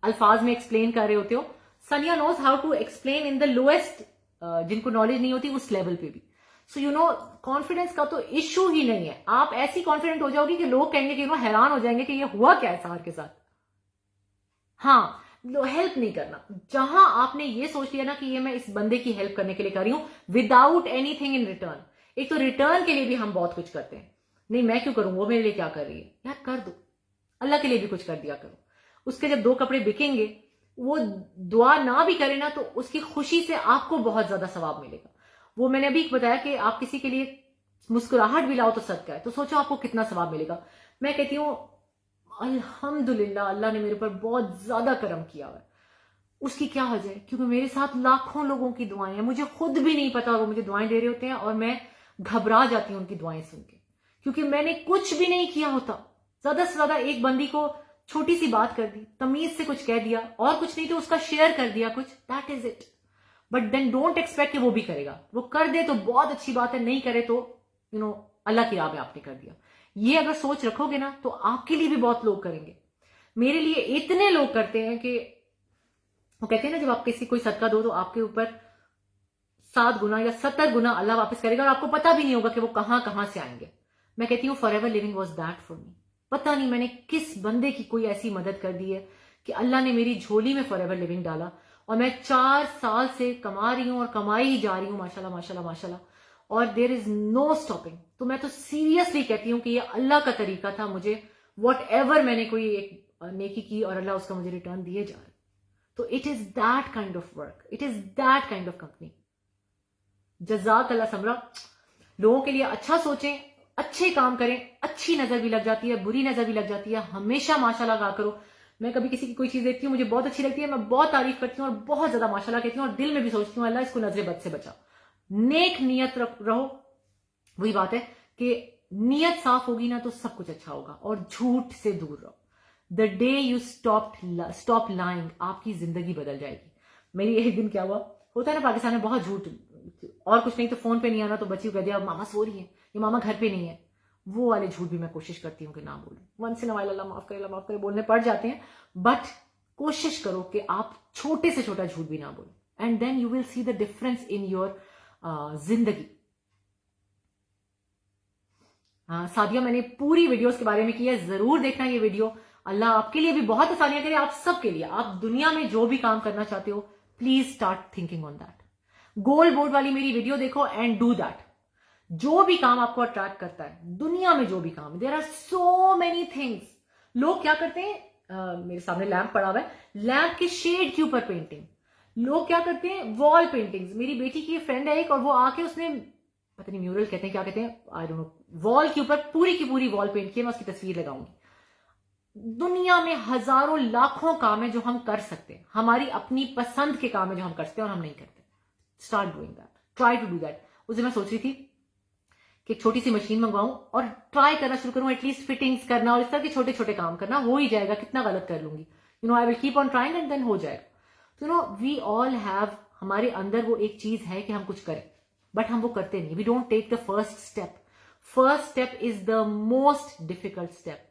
अल्फाज में एक्सप्लेन कर रहे होते हो। Sania knows how to explain in the lowest, जिनको नॉलेज नहीं होती उस लेवल पे भी। सो यू नो कॉन्फिडेंस का तो इश्यू ही नहीं है। आप ऐसी कॉन्फिडेंट हो जाओगी कि लोग कहेंगे कि हैरान हो जाएंगे कि ये हुआ क्या है सार के साथ। हाँ, हेल्प नहीं करना। जहां आपने ये सोच लिया ना कि ये मैं इस बंदे की हेल्प करने के लिए कर रही हूं विदाउट एनीथिंग इन रिटर्न। एक तो रिटर्न के लिए भी हम बहुत कुछ करते हैं, नहीं मैं क्यों करूं, वो मेरे लिए क्या कर रही है, यार कर दो, अल्लाह के लिए भी कुछ कर दिया करो। उसके जब 2 कपड़े बिकेंगे, वो दुआ ना भी करे ना तो उसकी खुशी से आपको बहुत ज्यादा सवाब मिलेगा। वो मैंने अभी बताया कि आप किसी के लिए मुस्कुराहट भी लाओ तो सदका है, तो सोचो आपको कितना सवाब मिलेगा। मैं कहती हूं अल्हम्दुलिल्लाह अल्लाह ने मेरे ऊपर बहुत ज्यादा करम किया है। उसकी क्या वजह है? क्योंकि मेरे साथ लाखों लोगों की दुआएं हैं, मुझे खुद भी नहीं पता वो मुझे दुआएं दे रहे होते हैं और मैं घबरा जाती हूँ उनकी दुआएं सुन के, क्योंकि मैंने कुछ भी नहीं किया होता। ज्यादा से ज्यादा एक बंदी को छोटी सी बात कर दी, तमीज से कुछ कह दिया, और कुछ नहीं तो उसका शेयर कर दिया कुछ, that is it. But then don't expect कि वो भी करेगा। वो कर दे तो बहुत अच्छी बात है, नहीं करे तो अल्लाह की राह में आपने कर दिया। ये अगर सोच रखोगे ना तो आपके लिए भी बहुत लोग करेंगे। मेरे लिए इतने लोग करते हैं कि वो कहते हैं ना जब आप किसी कोई सदका दो तो आपके ऊपर 7 गुना या 70 गुना अल्लाह वापस करेगा और आपको पता भी नहीं होगा कि वो कहां कहां से आएंगे। मैं कहती हूँ for ever living was that for me. पता नहीं मैंने किस बंदे की कोई ऐसी मदद कर दी है कि अल्लाह ने मेरी झोली में फॉर एवर लिविंग डाला, और मैं 4 साल से कमा रही हूं और कमाई ही जा रही हूं, माशाल्लाह माशाल्लाह माशाल्लाह, और देयर इज नो स्टॉपिंग। तो मैं तो सीरियसली कहती हूँ कि ये अल्लाह का तरीका था, मुझे वॉट एवर मैंने कोई एक नेकी की और अल्लाह उसका मुझे रिटर्न दिए जा रहे। तो it is that kind of work, it is that kind of company. जज़ाक अल्लाह समरा। लोगों के लिए अच्छा सोचें, अच्छे काम करें, अच्छी नजर भी लग जाती है, बुरी नजर भी लग जाती है, हमेशा माशाल्लाह कहा करो। मैं कभी किसी की कोई चीज देखती हूँ मुझे बहुत अच्छी लगती है, मैं बहुत तारीफ करती हूँ और बहुत ज्यादा माशाल्लाह कहती हूँ और दिल में भी सोचती हूँ अल्लाह इसको नजरे बद से बचा। नेक नियत रहो। वही बात है कि नियत साफ होगी ना तो सब कुछ अच्छा होगा, और झूठ से दूर रहो। The day you stop lying आपकी जिंदगी बदल जाएगी। मेरी एक दिन क्या हुआ, होता है ना पाकिस्तान में बहुत झूठ, और कुछ नहीं तो फोन पे नहीं आना तो बच्ची को कह दिया मामा सो रही है या मामा घर पे नहीं है। वो वाले झूठ भी मैं कोशिश करती हूँ कि ना बोलूं। वंस इन अ व्हाइल अल्लाह माफ करे बोलने पड़ जाते हैं, बट कोशिश करो कि आप छोटे से छोटा झूठ भी ना बोलो, and then you will see the difference in your जिंदगी। सादिया, मैंने पूरी वीडियोस के बारे में की है, जरूर देखना ये वीडियो। अल्लाह आपके लिए भी बहुत आसानियां करे, आप सबके लिए। आप दुनिया में जो भी काम करना चाहते हो, please start thinking on that. Goal board वाली मेरी वीडियो देखो एंड डू दैट। जो भी काम आपको अट्रैक्ट करता है दुनिया में, जो भी काम, there are so many things. लोग क्या करते हैं, मेरे सामने लैंप पड़ा हुआ है, लैंप के शेड के ऊपर पेंटिंग। लोग क्या करते हैं, वॉल पेंटिंग्स। मेरी बेटी की फ्रेंड है एक, और वो आके उसने, पता नहीं म्यूरल कहते हैं क्या कहते हैं, आई डोंट नो, वॉल के ऊपर पूरी की पूरी वॉल पेंट की है। मैं उसकी तस्वीर लगाऊंगी। दुनिया में हजारों लाखों काम है जो हम कर सकते हैं, हमारी अपनी पसंद के काम है जो हम करते हैं और हम नहीं करते। Start doing that, try to do that. उस दिन मैं सोच रही थी कि एक छोटी सी मशीन मंगवाऊं और ट्राई करना शुरू करूं, एटलीस्ट फिटिंग्स करना और इस तरह के छोटे छोटे काम करना। हो ही जाएगा, कितना गलत कर लूंगी, I will keep on trying and then हो जाएगा। तो वी ऑल हैव, हमारे अंदर वो एक चीज है कि हम कुछ करें, बट हम वो करते नहीं। We don't take the first step. First step is the most difficult step.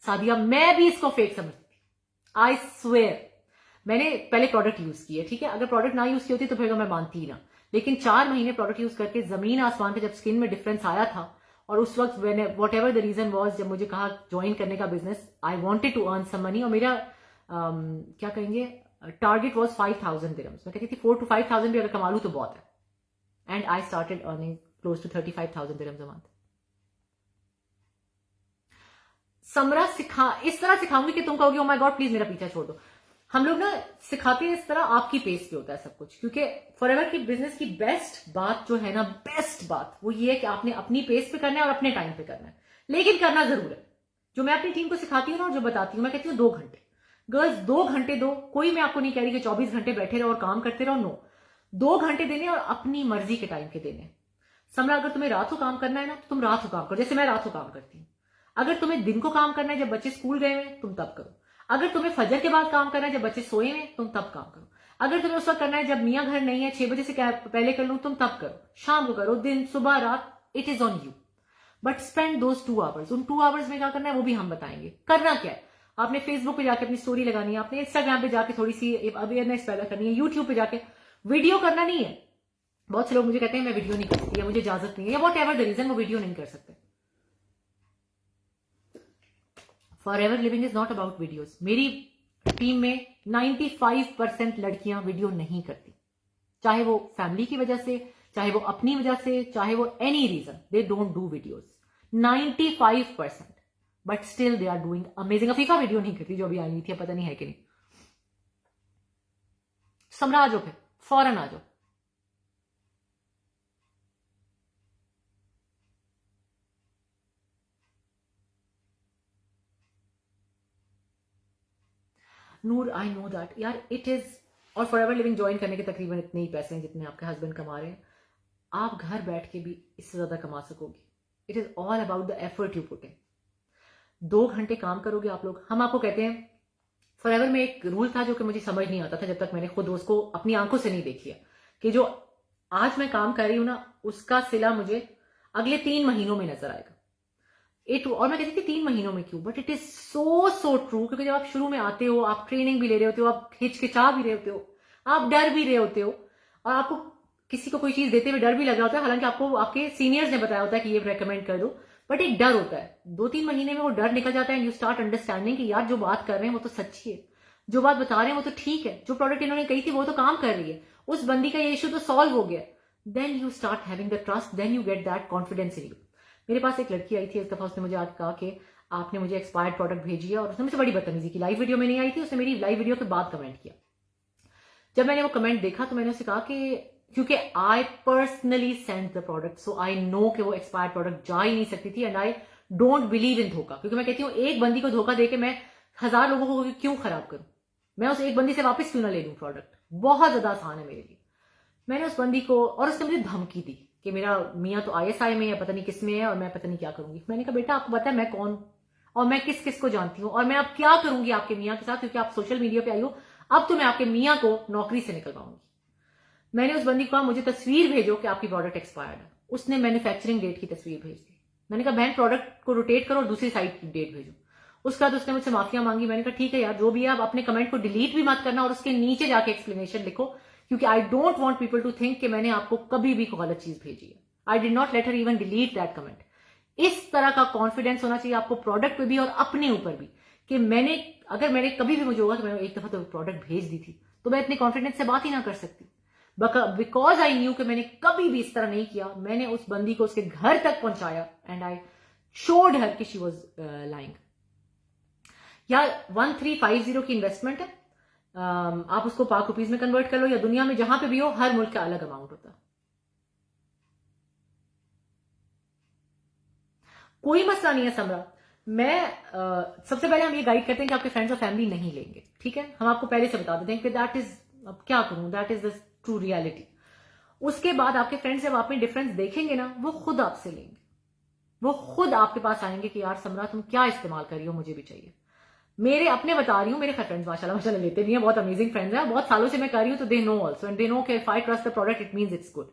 Sadia, मैं भी इसको फेक समझती थी, आई स्वेयर। मैंने पहले प्रोडक्ट यूज किए, ठीक है, अगर प्रोडक्ट ना यूज की होती तो फिर मैं मानती ही ना। लेकिन 4 महीने प्रोडक्ट यूज करके जमीन आसमान का जब स्किन में डिफरेंस आया था, और उस वक्त whatever the reason was, जब मुझे कहा ज्वाइन करने का business, I wanted to earn some money, और मेरा क्या कहेंगे, टारगेट वॉज 5,000 दिरहम्स। मैं कहती थी 4 to 5,000 भी अगर कमा लूं तो बहुत है। And I started earning close to 35,000 dirhams a month. Samra इस तरह सिखाऊंगी कि तुम कहोगे ओ माय गॉड प्लीज मेरा पीछा छोड़ दो। हम लोग ना सिखाते हैं इस तरह, आपकी पेस पे होता है सब कुछ, क्योंकि फॉरएवर की बिजनेस की बेस्ट बात जो है ना, बेस्ट बात वो ये है कि आपने अपनी पेस पे करना है और अपने टाइम पे करना है, लेकिन करना जरूर है। जो मैं अपनी टीम को सिखाती हूँ ना, और जो बताती हूँ, मैं कहती हूँ 2 घंटे, गर्ल्स 2 घंटे दो। कोई मैं आपको नहीं कह रही कि 24 घंटे बैठे रहो और काम करते रहो, नो। 2 घंटे देने और अपनी मर्जी के टाइम के देने। समरा, अगर तुम्हें रात को काम करना है ना, तो तुम रात को काम करो, जैसे मैं रात को काम करती हूँ। अगर तुम्हें दिन को काम करना है जब बच्चे स्कूल गए हुए, तुम तब करो। अगर तुम्हें फजर के बाद काम करना है जब बच्चे सोए हुए, तुम तब काम करो। अगर तुम्हें उस वक्त करना है जब मियाँ घर नहीं है, 6 बजे से पहले कर लूं, तुम तब करो। शाम को करो, दिन, सुबह, रात, it is on you. But spend those 2 hours. उन 2 आवर्स में क्या करना है वो भी हम बताएंगे। करना क्या है, आपने फेसबुक पे जाके अपनी स्टोरी लगानी है, आपने इंस्टाग्राम पे जाके थोड़ी सी अवेयरनेस पैदा करनी है, यूट्यूब पे जाके वीडियो करना नहीं है। बहुत से लोग मुझे कहते हैं मैं वीडियो नहीं करती, या मुझे इजाजत नहीं है, या वॉट एवर द रीजन, वो वीडियो नहीं कर सकते। Forever living is not about videos. मेरी टीम में 95% लड़कियां वीडियो नहीं करती, चाहे वो फैमिली की वजह से, चाहे वो अपनी वजह से, चाहे वो any reason, they don't do videos. 95%, but still they are doing amazing. Afifa video नहीं करती जो अभी आई थी, पता नहीं है कि नहीं। समरा आ जाओ, फिर फौरन आ जाओ। नूर, आई नो दैट यार, इट इज, और फॉरएवर लिविंग ज्वाइन करने के तकरीबन इतने ही पैसे हैं जितने आपके हस्बैंड कमा रहे हैं। आप घर बैठ के भी इससे ज्यादा कमा सकोगे। It is all about the effort you put in. 2 घंटे काम करोगे आप लोग। हम आपको कहते हैं, फॉरएवर में एक रूल था जो कि मुझे समझ नहीं आता था जब तक मैंने खुद उसको अपनी आंखों से नहीं देखी है, कि जो आज मैं काम कर रही हूं ना, उसका सिला मुझे अगले 3 महीनों में नजर आएगा। और मैं कहती थी 3 महीनों में क्यों, but it is so true. क्योंकि जब आप शुरू में आते हो, आप ट्रेनिंग भी ले रहे होते हो, आप हिचकिचा भी रहे होते हो, आप डर भी रहे होते हो, और आपको किसी को कोई चीज देते हुए डर भी लग रहा होता है, हालांकि आपको आपके सीनियर्स ने बताया होता है कि ये रेकमेंड कर दो, बट एक डर होता है। 2-3 महीने में वो डर निकल जाता है एंड यू स्टार्ट अंडरस्टैंडिंग कि यार जो बात कर रहे हैं वो तो सच्ची है, जो बात बता रहे हैं वो तो ठीक है, जो प्रोडक्ट इन्होंने कही थी वो तो काम कर रही है, उस बंदी का ये इशू तो सॉल्व हो गया। Then you start having the trust, then you get that confidence in you. मेरे पास एक लड़की आई थी इस दफा, उसने मुझे आके कहा कि आपने मुझे एक्सपायर्ड प्रोडक्ट भेजी है, और उसने मुझसे बड़ी बदतमीजी की। लाइव वीडियो में नहीं आई थी, उसने मेरी लाइव वीडियो के बाद कमेंट किया। जब मैंने वो कमेंट देखा तो मैंने उससे कहा कि क्योंकि I personally send the product, so I know कि वो एक्सपायर्ड प्रोडक्ट जा ही नहीं सकती थी, and I don't believe in धोखा। क्योंकि मैं कहती हूँ एक बंदी को धोखा देके मैं 1000 लोगों को क्यों खराब करूं, मैं उस एक बंदी से वापस क्यों ना ले लूं प्रोडक्ट। बहुत ज्यादा आसान है मेरे लिए। मैंने उस बंदी को, और उसने मुझे धमकी दी कि मेरा मियाँ तो ISI में है, पता नहीं किस में है, और मैं पता नहीं क्या करूंगी। मैंने कहा बेटा आपको पता है मैं कौन और मैं किस किस को जानती हूँ, और मैं अब क्या करूंगी आपके मियाँ के साथ, क्योंकि आप सोशल मीडिया पे आई हो, अब तो मैं आपके मियाँ को नौकरी से निकलवाऊंगी। मैंने उस बंदी को कहा मुझे तस्वीर भेजो कि आपकी प्रोडक्ट एक्सपायर्ड है। उसने मैन्युफैक्चरिंग डेट की तस्वीर भेज दी। मैंने कहा बहन प्रोडक्ट को रोटेट करो और दूसरी साइड की डेट भेजो। उसके बाद उसने मुझसे माफिया मांगी। मैंने कहा ठीक है यार जो भी है, आप अपने कमेंट को डिलीट भी मत करना और उसके नीचे जाके एक्सप्लेनेशन लिखो, क्योंकि I don't want people to think कि मैंने आपको कभी भी कोई गलत चीज भेजी है। I did not let her even delete that comment. इस तरह का कॉन्फिडेंस होना चाहिए आपको प्रोडक्ट पे भी और अपने ऊपर भी, कि अगर मैंने कभी भी मुझे होगा कि मैंने एक दफा तो प्रोडक्ट भेज दी थी तो मैं इतने कॉन्फिडेंस से बात ही ना कर सकती, बिकॉज आई न्यू कि मैंने कभी भी इस तरह नहीं किया। मैंने उस बंदी को उसके घर तक पहुंचाया एंड आई शोड हर कि शी वॉज लाइंग। या 1350 की इन्वेस्टमेंट है, आप उसको पाक रुपीज में कन्वर्ट कर लो या दुनिया में जहां पे भी हो, हर मुल्क का अलग अमाउंट होता है, कोई मसला नहीं है समरा। सबसे पहले हम ये गाइड करते हैं कि आपके फ्रेंड्स और फैमिली नहीं लेंगे, ठीक है, हम आपको पहले से बता देते हैं कि दैट इज, अब क्या करूं, that is the true reality. उसके बाद आपके फ्रेंड्स जब आप में डिफरेंस देखेंगे ना, वो खुद आपसे लेंगे, वो खुद आपके पास आएंगे कि यार समरा तुम क्या इस्तेमाल कर रही हो, मुझे भी चाहिए। मेरे अपने बता रही हूँ, मेरे फ्रेंड्स माशाल्लाह माशाल्लाह लेते नहीं है, बहुत अमेजिंग फ्रेंड्स हैं, बहुत सालों से मैं कर रही हूँ, तो they know also and they know कि if I trust the product it means it's good.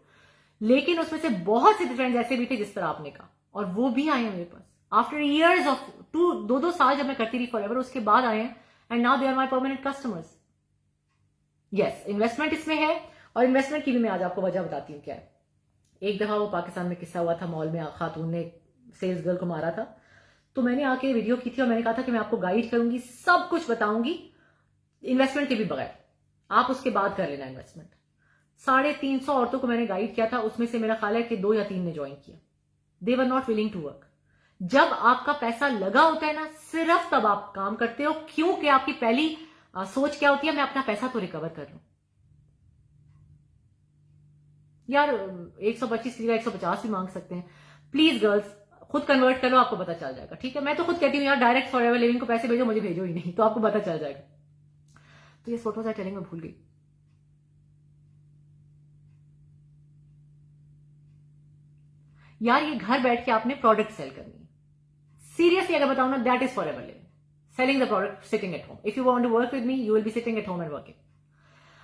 लेकिन उसमें से बहुत से फ्रेंड्स ऐसे भी थे जिस तरह आपने कहा, और वो भी आए हैं मेरे पास आफ्टर ईयर्स ऑफ 2 साल जब मैं करती रही फॉरएवर, उसके बाद आए हैं and now they are my permanent customers. Yes, investment इसमें है, और इन्वेस्टमेंट की भी मैं आज आपको वजह बताती हूँ क्या है। एक दफा वो पाकिस्तान में किस्सा हुआ था, मॉल में खातून ने सेल्स गर्ल को मारा था, तो मैंने आके वीडियो की थी और मैंने कहा था कि मैं आपको गाइड करूंगी, सब कुछ बताऊंगी इन्वेस्टमेंट के भी बगैर, आप उसके बाद कर लेना इन्वेस्टमेंट। 350 औरतों को मैंने गाइड किया था, उसमें से मेरा ख्याल है कि 2 या 3 ने ज्वाइन किया। They were not willing to work. जब आपका पैसा लगा होता है ना, सिर्फ तब आप काम करते हो, क्योंकि आपकी पहली सोच क्या होती है, मैं अपना पैसा तो रिकवर कर लूं। यार 125 की जगह 150 भी मांग सकते हैं। प्लीज गर्ल्स खुद कन्वर्ट करो, आपको पता चल जाएगा, ठीक है। मैं तो खुद कहती हूँ यार डायरेक्ट फॉरएवर लिविंग को पैसे भेजो, मुझे भेजो ही नहीं, तो आपको पता चल जाएगा। तो ये फोटोज आई टेलिंग मैं भूल गई। यार ये घर बैठ के आपने प्रोडक्ट सेल करनी है, सीरियसली अगर बताऊं ना, that is Forever Living, selling the product sitting at home. If you want to work with me, you will be sitting at home and working.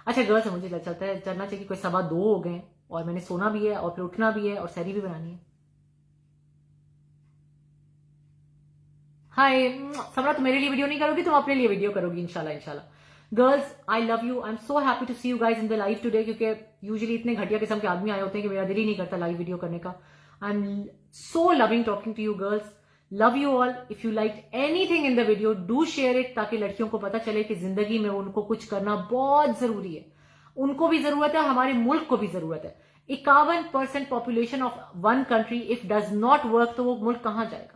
अच्छा गर्ल्स, मुझे चलता है चलना चाहिए, कोई 2:15 हो गए और मैंने सोना भी है और फिर उठना भी है और सैरी भी बनानी है। हाय समरा, तुम मेरे लिए वीडियो नहीं करोगी, तुम अपने लिए वीडियो करोगी इंशाल्लाह इंशाल्लाह। Girls I love you, I am so happy to see you guys in the live today, क्योंकि यूजुअली इतने घटिया किस्म के आदमी आए होते हैं कि मेरा दिल ही नहीं करता लाइव वीडियो करने का। I am so loving talking to you girls, love you all. If you like anything in the video, do share it, ताकि लड़कियों को पता चले कि जिंदगी में उनको कुछ करना बहुत जरूरी है, उनको भी जरूरत है, हमारे मुल्क को भी जरूरत है। 51% population of one country if does not work, तो वो मुल्क कहां जाएगा।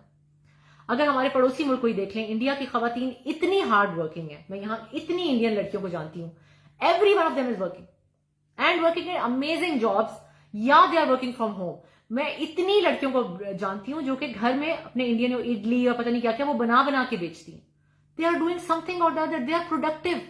अगर हमारे पड़ोसी मुल्क को ही देख लें, इंडिया की खवातीन इतनी हार्ड वर्किंग है, मैं यहां इतनी इंडियन लड़कियों को जानती हूं, every one of them is working and working in amazing jobs, या they are working from home. मैं इतनी लड़कियों को जानती हूं जो कि घर में अपने इंडियन इडली और पता नहीं क्या क्या वो बना बना के बेचती हैं। दे आर डूइंग समथिंग और the other, they are productive.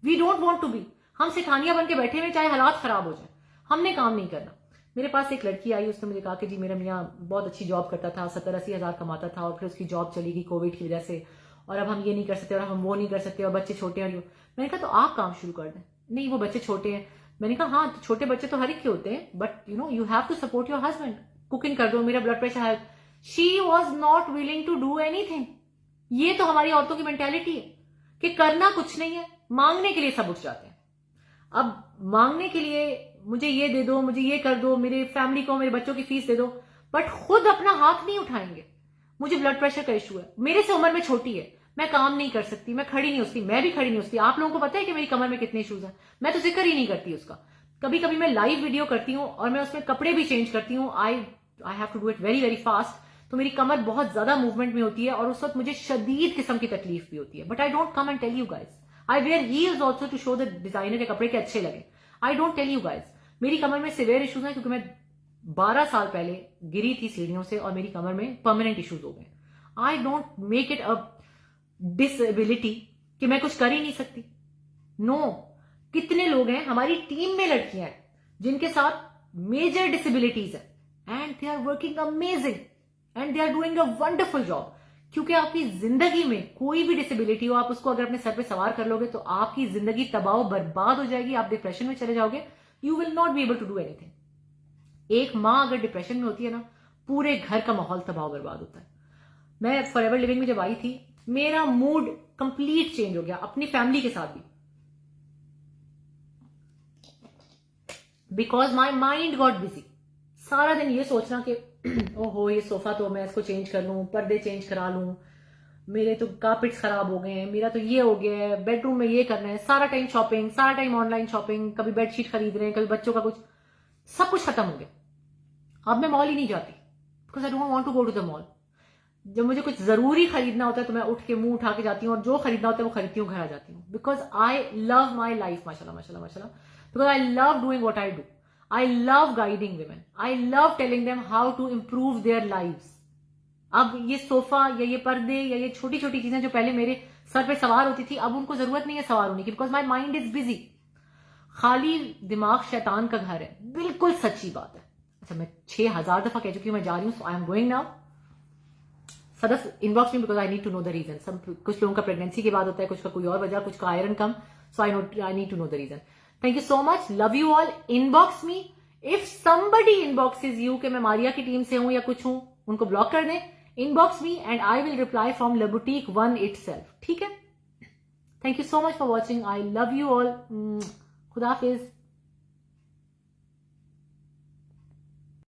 We don't want to be, हम सिखानियां बन के बैठे हुए, चाहे हालात खराब हो जाए, हमने काम नहीं करना। मेरे पास एक लड़की आई, उसने मुझे कहा कि जी मेरा मियाँ बहुत अच्छी जॉब करता था, 70-80 हज़ार कमाता था, और फिर उसकी जॉब चली गई कोविड की वजह से, और अब हम ये नहीं कर सकते और हम वो नहीं कर सकते, और बच्चे छोटे हैं। मैंने कहा तो आप काम शुरू कर दें। नहीं वो बच्चे छोटे हैं। मैंने कहा हाँ, तो छोटे बच्चे तो हर एक के होते हैं, but you have to support your husband, cooking कर दो, मेरा ब्लड प्रेशर है। She was not willing to do anything. ये तो हमारी औरतों की मेंटेलिटी है कि करना कुछ नहीं है, मांगने के लिए सब उठ जाते हैं। अब मांगने के लिए मुझे ये दे दो, मुझे ये कर दो, मेरे फैमिली को, मेरे बच्चों की फीस दे दो, बट खुद अपना हाथ नहीं उठाएंगे। मुझे ब्लड प्रेशर का इशू है, मेरे से उम्र में छोटी है, मैं काम नहीं कर सकती, मैं खड़ी नहीं उसकी, मैं भी खड़ी नहीं उसकी। आप लोगों को पता है कि मेरी कमर में कितने इशूज हैं, मैं तो जिक्र ही नहीं करती उसका। कभी कभी मैं लाइव वीडियो करती हूँ और मैं उसमें कपड़े भी चेंज करती हूँ, I have to do it very very fast, तो मेरी कमर बहुत ज्यादा मूवमेंट में होती है और उस वक्त मुझे शदीद किस्म की तकलीफ भी होती है, but I don't come and tell you guys. I wear heels also to show the designer के कपड़े के अच्छे लगे। I don't tell you guys मेरी कमर में सिवियर इश्यूज हैं, क्योंकि मैं 12 साल पहले गिरी थी सीढ़ियों से और मेरी कमर में परमानेंट इश्यूज हो गए। I don't make it a disability कि मैं कुछ कर ही नहीं सकती। नो कितने लोग हैं हमारी टीम में, लड़कियां हैं जिनके साथ मेजर डिसेबिलिटीज है and they are working amazing and they are doing a wonderful job. क्योंकि आपकी जिंदगी में कोई भी डिसेबिलिटी हो, आप उसको अगर अपने सर पे सवार कर लोगे तो आपकी जिंदगी तबाह बर्बाद हो जाएगी, आप डिप्रेशन में चले जाओगे, you will not be able to do anything. एक माँ अगर डिप्रेशन में होती है ना, पूरे घर का माहौल तबाह बर्बाद होता है। मैं फॉरएवर लिविंग में जब आई थी, मेरा मूड कंप्लीट चेंज हो गया, अपनी फैमिली के साथ भी, because my mind got busy. सारा दिन ये सोचना कि ओहो ये सोफा तो मैं इसको चेंज कर लूं, पर्दे चेंज करा लूं, मेरे तो कारपेट्स खराब हो गए हैं, मेरा तो ये हो गया है, बेडरूम में ये करना है, सारा टाइम शॉपिंग, सारा टाइम ऑनलाइन शॉपिंग, कभी बेडशीट खरीद रहे हैं, कभी बच्चों का कुछ, सब कुछ खत्म हो गया। अब मैं मॉल ही नहीं जाती because I don't want to go to the mall. जब मुझे कुछ जरूरी खरीदना होता है तो मैं उठ के मुंह उठा के जाती हूँ और जो खरीदना होता है वो खरीदती हूँ, घर आ जाती हूँ। Because I love my life, माशाल्लाह माशाल्लाह माशाल्लाह, because I love doing what I do. I love guiding women, I love telling them how to improve their lives। अब ये सोफा या ये पर्दे या ये छोटी छोटी चीजें जो पहले मेरे सर पे सवार होती थी, अब उनको जरूरत नहीं है सवार होने की, because my mind is busy. खाली दिमाग शैतान का घर है, बिल्कुल सच्ची बात है। अच्छा, मैं 6000 दफा कह चुकी हूँ मैं जा रही हूँ, so I am going now. Sadaf inbox में because I need to know the reason. सब कुछ लोगों का प्रेगनेंसी के बाद होता है, कुछ का कोई और वजह, कुछ का आयरन कम, so I need to know the reason. Thank you so much, love you all. Inbox me if somebody inboxes you कि मैं मारिया की टीम से हूं या कुछ हूं, उनको ब्लॉक कर दें। Inbox me and I will reply from Le Boutique one itself, ठीक है? Thank you so much for watching, I love you all, खुदा हाफिज।